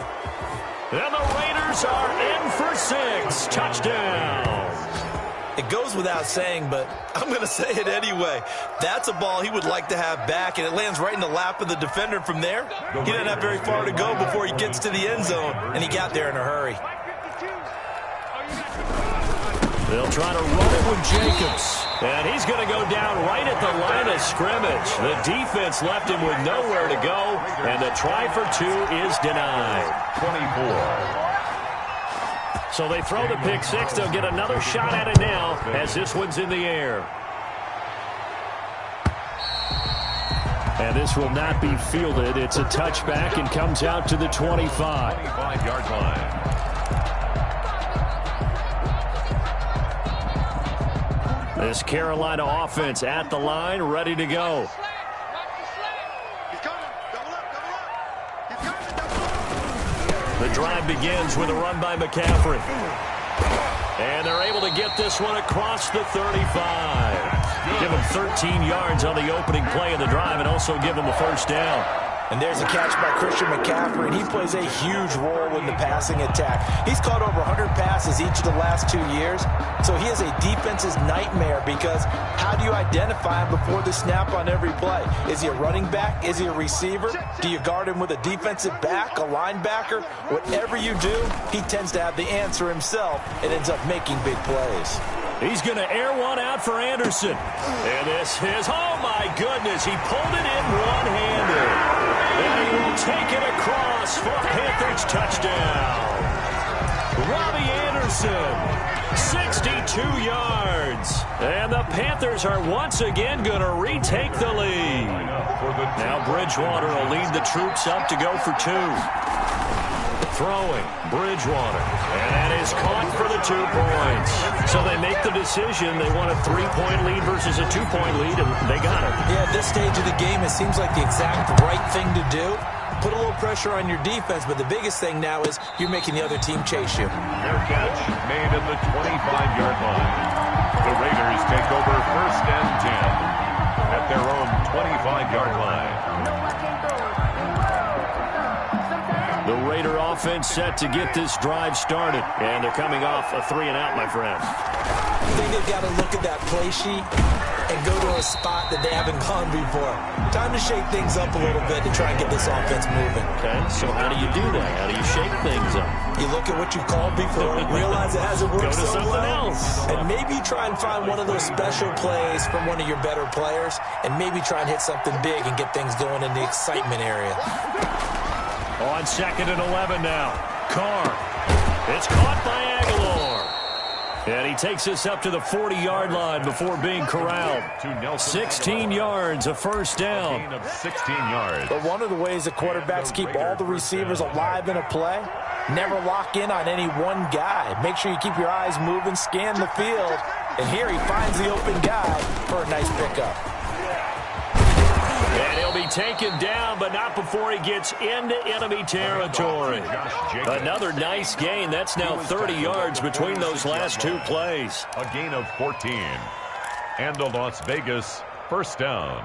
And the Raiders are in for 6. Touchdown. It goes without saying, but I'm going to say it anyway. That's a ball he would like to have back, and it lands right in the lap of the defender from there. He doesn't have very far to go before he gets to the end zone, and he got there in a hurry. They'll try to run it with Jacobs. And he's going to go down right at the line of scrimmage. The defense left him with nowhere to go, and the try for 2 is denied. 24. So they throw the pick 6. They'll get another shot at it now as this one's in the air. And this will not be fielded. It's a touchback and comes out to the 25. 25-yard line. This Carolina offense at the line, ready to go. The drive begins with a run by McCaffrey. And they're able to get this one across the 35. Give him 13 yards on the opening play of the drive and also give him a 1st down. And there's a catch by Christian McCaffrey, and he plays a huge role in the passing attack. He's caught over 100 passes each of the last 2 years, so he is a defense's nightmare because how do you identify him before the snap on every play? Is he a running back? Is he a receiver? Do you guard him with a defensive back, a linebacker? Whatever you do, he tends to have the answer himself and ends up making big plays. He's going to air one out for Anderson. And this is, oh my goodness, he pulled it in one-handed. And he will take it across for Panthers touchdown. Robbie Anderson, 62 yards. And the Panthers are once again going to retake the lead. Now Bridgewater will lead the troops up to go for 2. Throwing, Bridgewater, and that is caught for the 2 points. So they make the decision. They want a 3-point lead versus a 2-point lead, and they got it. Yeah, at this stage of the game, it seems like the exact right thing to do. Put a little pressure on your defense, but the biggest thing now is you're making the other team chase you. Their catch made at the 25-yard line. The Raiders take over 1st and 10 at their own 25-yard line. The Raider offense set to get this drive started. And they're coming off a 3-and-out, my friend. I think they've got to look at that play sheet and go to a spot that they haven't gone before. Time to shake things up a little bit to try and get this offense moving. Okay, so how do you do that? How do you shake things up? You look at what you've called before, realize it hasn't worked Go to so something well, else. and maybe try and find one of those special plays from one of your better players, and maybe try and hit something big and get things going in the excitement area. On 2nd and 11 now. Carr. It's caught by Aguilar. And he takes us up to the 40-yard line before being corralled. 16 yards, a 1st down. Gain of 16 yards. But one of the ways that quarterbacks keep all the receivers alive in a play, never lock in on any one guy. Make sure you keep your eyes moving, scan the field. And here he finds the open guy for a nice pickup. And he'll be taken down, but not before he gets into enemy territory. Another nice gain. That's now 30 yards between those last 2 plays. A gain of 14. And a Las Vegas 1st down.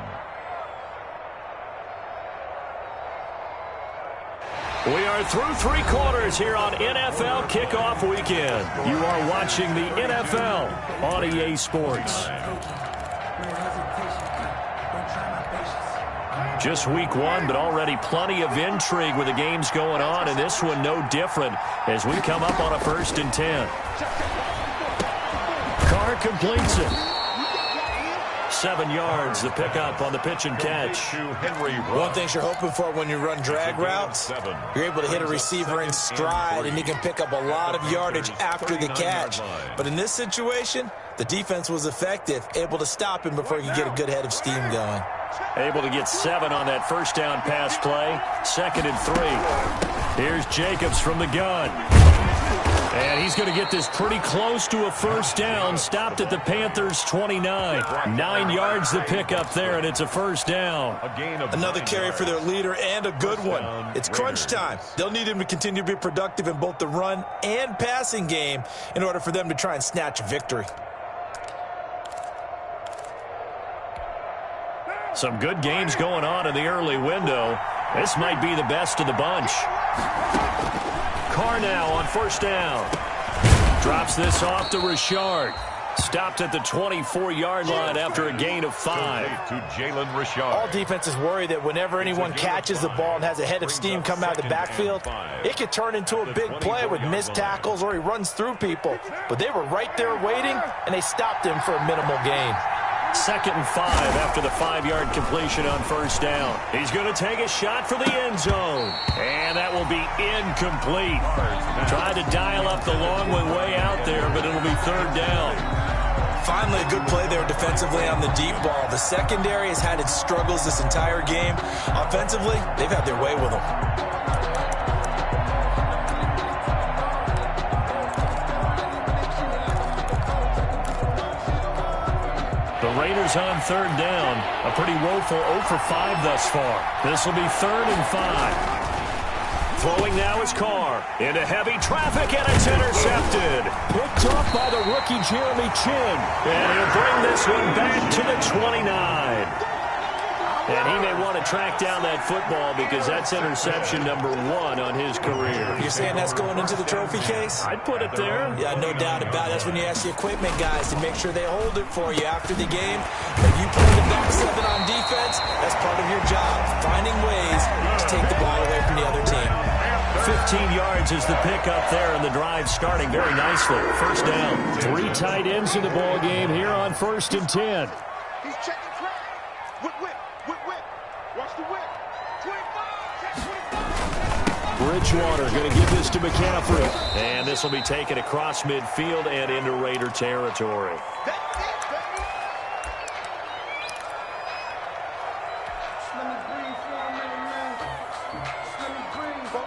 We are through 3 quarters here on NFL Kickoff Weekend. You are watching the NFL on EA Sports. Just week 1, but already plenty of intrigue with the games going on, and this one no different as we come up on a 1st and 10. Carr completes it. 7 yards, the pickup on the pitch and catch. One thing you're hoping for when you run drag routes, you're able to hit a receiver in stride, and he can pick up a lot of yardage after the catch. But in this situation, the defense was effective, able to stop him before he could get a good head of steam going. Able to get 7 on that first down pass play. 2nd and 3. Here's Jacobs from the gun. And he's going to get this pretty close to a first down. Stopped at the Panthers' 29. 9 yards the pickup there, and it's a first down. Another carry for their leader, and a good one. It's crunch time. They'll need him to continue to be productive in both the run and passing game in order for them to try and snatch a victory. Some good games going on in the early window. This might be the best of the bunch. Carr now on first down. Drops this off to Richard. Stopped at the 24-yard line after a gain of 5. To Jalen Richard. All defenses worry that whenever anyone catches the ball and has a head of steam come out of the backfield, it could turn into a big play with missed tackles or he runs through people. But they were right there waiting, and they stopped him for a minimal gain. 2nd and 5 after the 5-yard completion on first down. He's going to take a shot for the end zone. And that will be incomplete. Tried to dial up the long one way out there, but it'll be 3rd down. Finally, a good play there defensively on the deep ball. The secondary has had its struggles this entire game. Offensively, they've had their way with them. The Raiders on 3rd down. A pretty woeful 0 for 5 thus far. This will be 3rd and 5. Throwing now is Carr. Into heavy traffic, and it's intercepted. Picked off by the rookie Jeremy Chin. And he'll bring this one back to the 29. And he may want to track down that football because that's interception number 1 on his career. You're saying that's going into the trophy case? I'd put it there. Yeah, no doubt about it. That's when you ask the equipment guys to make sure they hold it for you after the game. If you play the back 7 on defense, that's part of your job, finding ways to take the ball away from the other team. 15 yards is the pickup there, and the drive starting very nicely. First down. 3 tight ends in the ball game here on 1st and 10. He's checking track. Whip. Watch the whip. 25. Bridgewater going to give this to McCaffrey. And this will be taken across midfield and into Raider territory.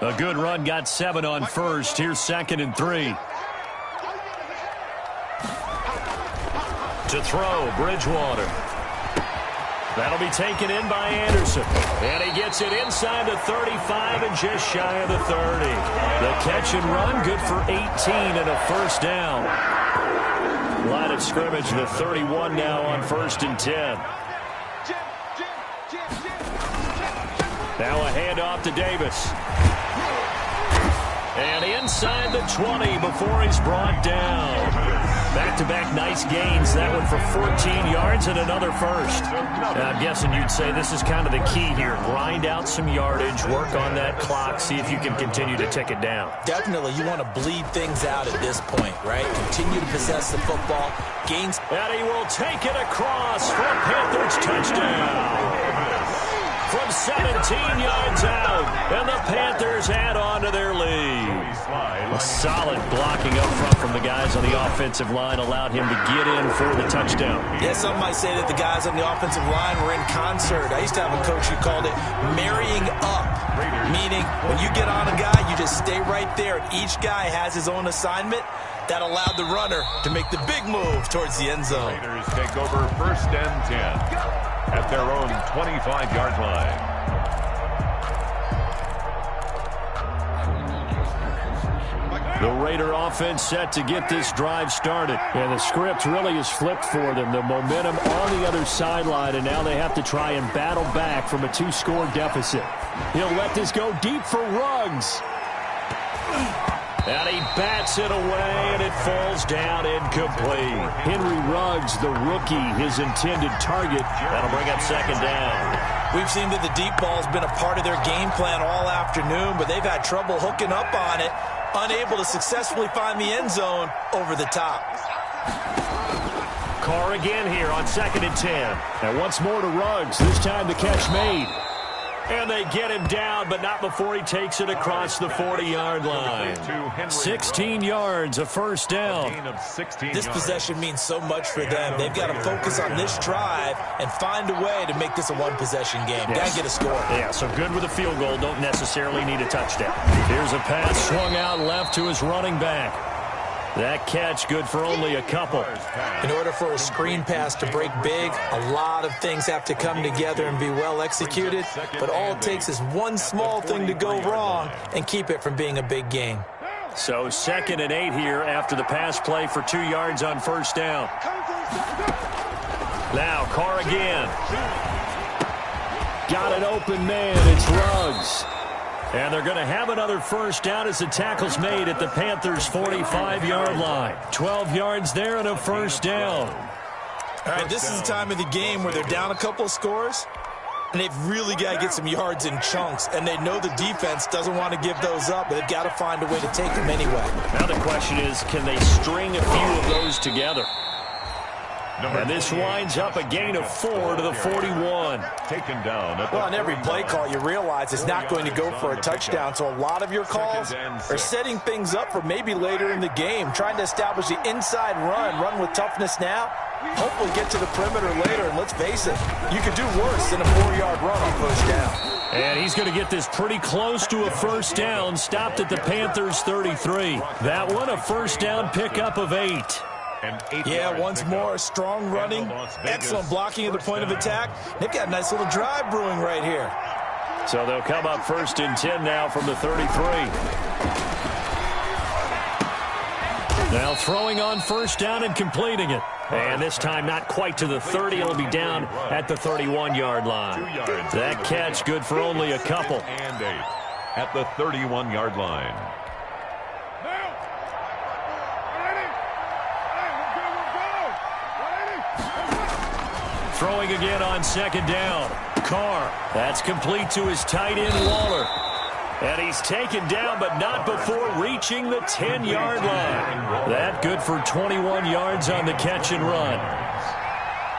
A good run, got 7 on first. Here's 2nd and 3. To throw, Bridgewater. That'll be taken in by Anderson. And he gets it inside the 35 and just shy of the 30. The catch and run, good for 18 and a first down. Line of scrimmage, the 31 now on 1st and 10. Now a handoff to Davis. And inside the 20 before he's brought down. Back-to-back nice gains. That one for 14 yards and another first. I'm guessing you'd say this is kind of the key here. Grind out some yardage, work on that clock, see if you can continue to tick it down. Definitely, you want to bleed things out at this point, right? Continue to possess the football. Gains. And he will take it across for a Panthers touchdown. From 17 yards out, and the Panthers add on to their lead. A solid blocking up front from the guys on the offensive line allowed him to get in for the touchdown. Yeah, some might say that the guys on the offensive line were in concert. I used to have a coach who called it marrying up, meaning when you get on a guy, you just stay right there. Each guy has his own assignment. That allowed the runner to make the big move towards the end zone. Raiders take over 1st and 10 at their own 25-yard line. The Raider offense set to get this drive started. And the script really is flipped for them. The momentum on the other sideline, and now they have to try and battle back from a 2-score deficit. He'll let this go deep for Ruggs. And he bats it away, and it falls down incomplete. Henry Ruggs, the rookie, his intended target. That'll bring up second down. We've seen that the deep ball's been a part of their game plan all afternoon, but they've had trouble hooking up on it, unable to successfully find the end zone over the top. Carr again here on 2nd and 10. And once more to Ruggs, this time the catch made. And they get him down, but not before he takes it across the 40-yard line. 16 yards, a first down. This possession means so much for them. They've got to focus on this drive and find a way to make this a one-possession game. Yes. Got to get a score. Yeah, so good with a field goal. Don't necessarily need a touchdown. Here's a pass swung out left to his running back. That catch good for only a couple. In order for a screen pass to break big, a lot of things have to come together and be well executed, but all it takes is one small thing to go wrong and keep it from being a big game. So 2nd and 8 here after the pass play for 2 yards on first down. Now Carr again. Got an open man. It's Ruggs. And they're going to have another first down as the tackle's made at the Panthers' 45-yard line. 12 yards there and a first down. All right, this is the time of the game where they're down a couple of scores, and they've really got to get some yards in chunks, and they know the defense doesn't want to give those up, but they've got to find a way to take them anyway. Now the question is, can they string a few of those together? And this winds up a gain of 4 to the 41. Taken down. Well, on every play call, you realize it's not going to go for a touchdown, so a lot of your calls are setting things up for maybe later in the game, trying to establish the inside run with toughness now, hopefully get to the perimeter later, and let's face it, you could do worse than a 4-yard run on first down. And he's going to get this pretty close to a first down, stopped at the Panthers' 33. That one, a first down pickup of 8. Yeah, once more, strong running, excellent blocking at the point of attack. They've got a nice little drive brewing right here. So they'll come up 1st and 10 now from the 33. Now throwing on first down and completing it. And this time not quite to the 30. It'll be down at the 31-yard line. That catch good for only a couple. And 8 at the 31-yard line. Throwing again on 2nd down. Carr. That's complete to his tight end, Waller. And he's taken down, but not before reaching the 10-yard line. That good for 21 yards on the catch and run.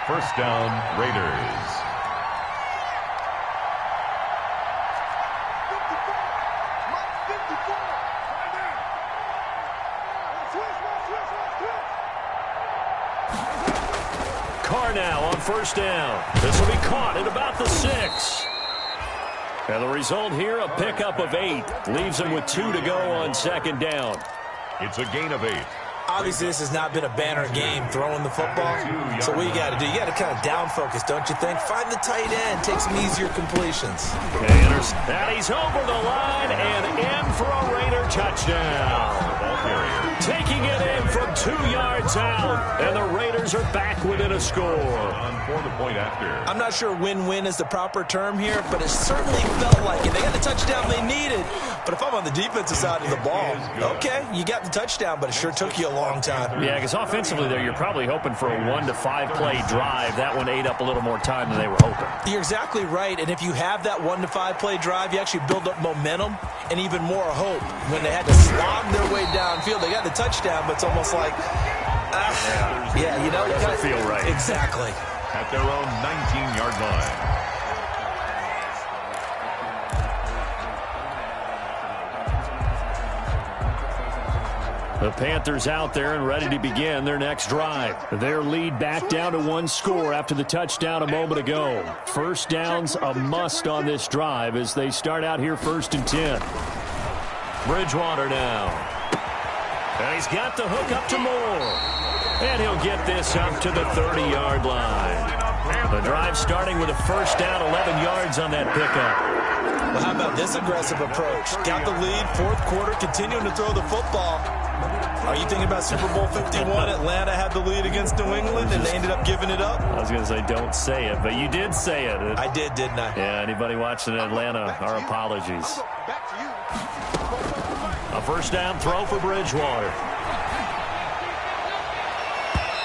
First down, Raiders. Carr now on first down. This will be caught at about the 6. And the result here, a pickup of 8. Leaves him with 2 to go on 2nd down. It's a gain of 8. Obviously, this has not been a banner game throwing the football. So what you got to do, you got to kind of down focus, don't you think? Find the tight end, take some easier completions. And he's over the line and in for a Raider touchdown. Taking it in from 2 yards out, and the Raiders are back within a score. For the point after. I'm not sure win-win is the proper term here, but it certainly felt like it. They got the touchdown they needed, but if I'm on the defensive side of the ball, okay, you got the touchdown, but it sure took you a long time. Yeah, because offensively there, you're probably hoping for a 1 to 5 play drive. That one ate up a little more time than they were hoping. You're exactly right, and if you have that 1 to 5 play drive, you actually build up momentum and even more hope. When they had to slog their way downfield, they got the touchdown, but it's almost like, yeah, you know, doesn't feel right. Exactly. At their own 19-yard line. The Panthers out there and ready to begin their next drive. Their lead back down to 1 score after the touchdown a moment ago. First down's a must on this drive as they start out here 1st and 10. Bridgewater now. And he's got the hook up to Moore. And he'll get this up to the 30-yard line. The drive starting with a first down, 11 yards on that pickup. Well, how about this aggressive approach? Got the lead, fourth quarter, continuing to throw the football. Are you thinking about Super Bowl 51? Atlanta had the lead against New England, and they ended up giving it up? I was going to say don't say it, but you did say it. I did, didn't I? Yeah, anybody watching Atlanta, our apologies. A first down throw for Bridgewater.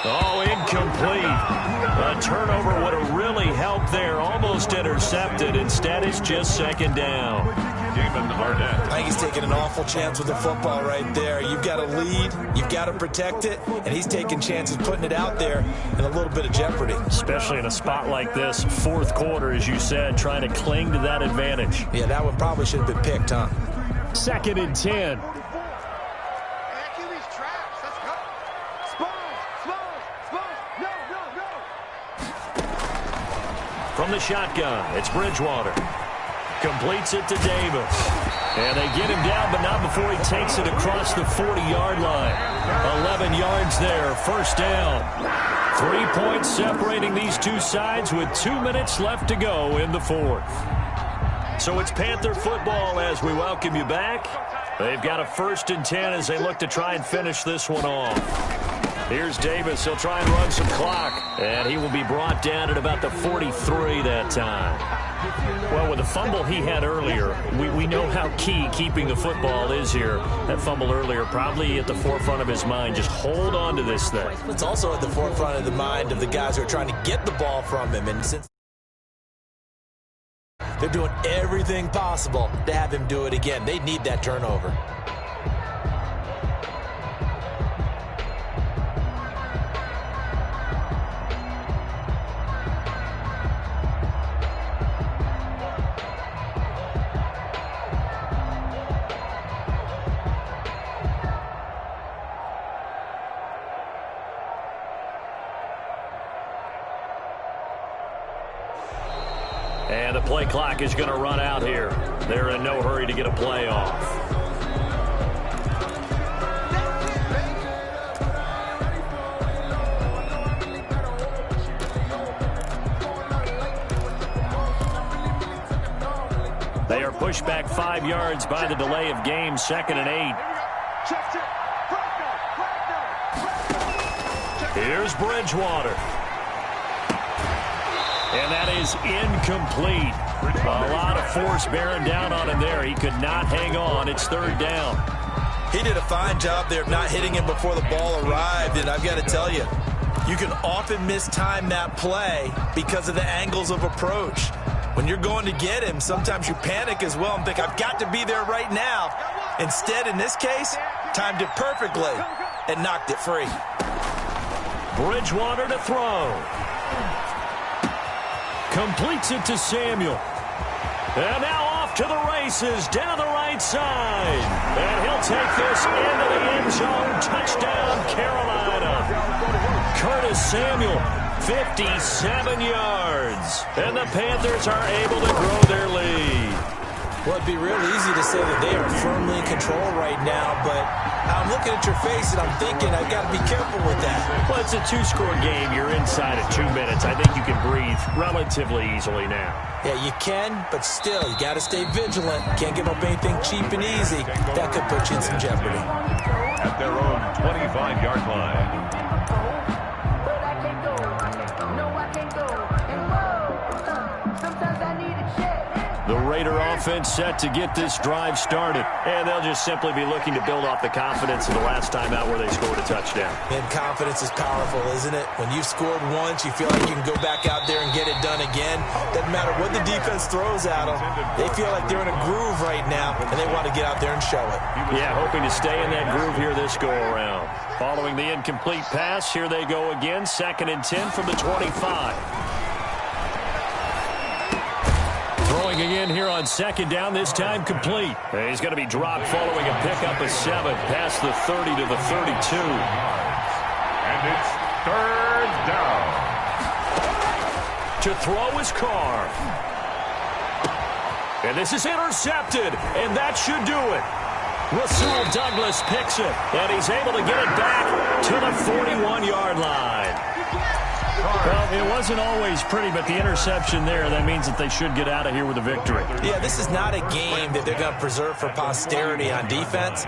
Oh, incomplete. A turnover would have really helped there. Almost intercepted. Instead, it's just second down. I think he's taking an awful chance with the football right there. You've got a lead. You've got to protect it. And he's taking chances putting it out there in a little bit of jeopardy. Especially in a spot like this, fourth quarter, as you said, trying to cling to that advantage. Yeah, that one probably should have been picked, huh? 2nd and 10. From the shotgun, it's Bridgewater. Completes it to Davis. And they get him down, but not before he takes it across the 40-yard line. 11 yards there, first down. 3 points separating these two sides with 2 minutes left to go in the fourth. So it's Panther football as we welcome you back. They've got a 1st and 10 as they look to try and finish this one off. Here's Davis. He'll try and run some clock. And he will be brought down at about the 43 that time. Well, with the fumble he had earlier, we know how key keeping the football is here. That fumble earlier probably at the forefront of his mind. Just hold on to this thing. It's also at the forefront of the mind of the guys who are trying to get the ball from him. And since they're doing everything possible to have him do it again, they need that turnover. And the play clock is going to run out here. They're in no hurry to get a play off. They are pushed back 5 yards by the delay of game, 2nd and 8. Here's Bridgewater. And that is incomplete. A lot of force bearing down on him there. He could not hang on. It's 3rd down. He did a fine job there of not hitting him before the ball arrived. And I've got to tell you, you can often mistime that play because of the angles of approach. When you're going to get him, sometimes you panic as well and think, I've got to be there right now. Instead, in this case, timed it perfectly and knocked it free. Bridgewater to throw. Completes it to Samuel. And now off to the races down the right side. And he'll take this into the end zone. Touchdown, Carolina. Curtis Samuel, 57 yards. And the Panthers are able to grow their lead. Well, it'd be real easy to say that they are firmly in control right now, but I'm looking at your face and I'm thinking I've got to be careful with that. Well, it's a 2-score game. You're inside of 2 minutes. I think you can breathe relatively easily now. Yeah, you can, but still, you got to stay vigilant. Can't give up anything cheap and easy. That could put you in some jeopardy. At their own 25-yard line. The Raider offense set to get this drive started. And they'll just simply be looking to build off the confidence of the last time out where they scored a touchdown. And confidence is powerful, isn't it? When you've scored once, you feel like you can go back out there and get it done again. Doesn't matter what the defense throws at them. They feel like they're in a groove right now, and they want to get out there and show it. Yeah, hoping to stay in that groove here this go-around. Following the incomplete pass, here they go again. 2nd and 10 from the 25. Throwing again here on 2nd down, this time complete. And he's going to be dropped following a pickup of 7 past the 30 to the 32. And it's 3rd down. To throw is Carr. And this is intercepted, and that should do it. Rasul Douglas picks it, and he's able to get it back to the 41-yard line. charge. Well, it wasn't always pretty, but the interception there, that means that they should get out of here with a victory. Yeah, this is not a game that they're going to preserve for posterity on defense,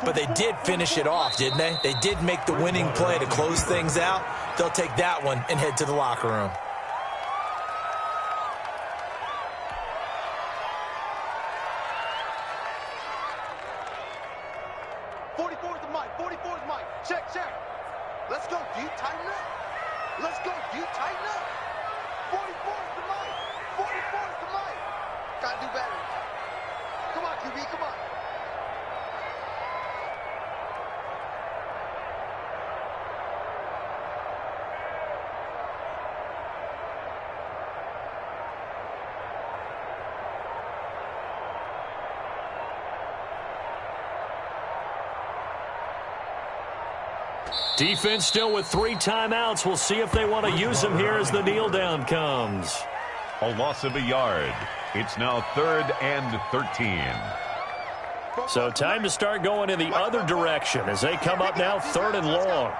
but they did finish it off, didn't they? They did make the winning play to close things out. They'll take that one and head to the locker room. Check, check. Let's go, D. Tighten up. Let's go, D. Tighten up. 44 is the mic. 44 is the mic. Gotta do better. Come on, QB, come on. Defense still with 3 timeouts. We'll see if they want to use them here as the kneel down comes. A loss of a yard. It's now 3rd and 13. So time to start going in the other direction as they come up now 3rd and long.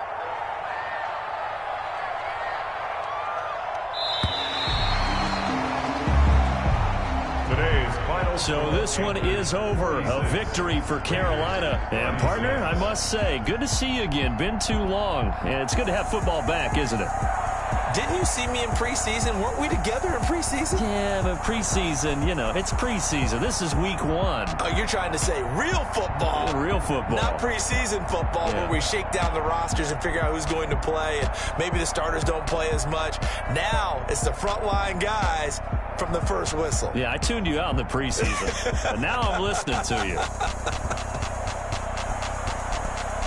So this one is over. A victory for Carolina. And, partner, I must say, good to see you again. Been too long. And it's good to have football back, isn't it? Didn't you see me in preseason? Weren't we together in preseason? Yeah, but preseason, you know, it's preseason. This is week 1. Oh, you're trying to say real football. Yeah, real football. Not preseason football, yeah, where we shake down the rosters and figure out who's going to play, and maybe the starters don't play as much. Now it's the frontline guys from the first whistle. Yeah, I tuned you out in the preseason. But now I'm listening to you.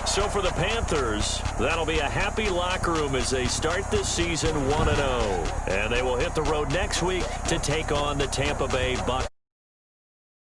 So for the Panthers, that'll be a happy locker room as they start this season 1-0. And they will hit the road next week to take on the Tampa Bay Buccaneers.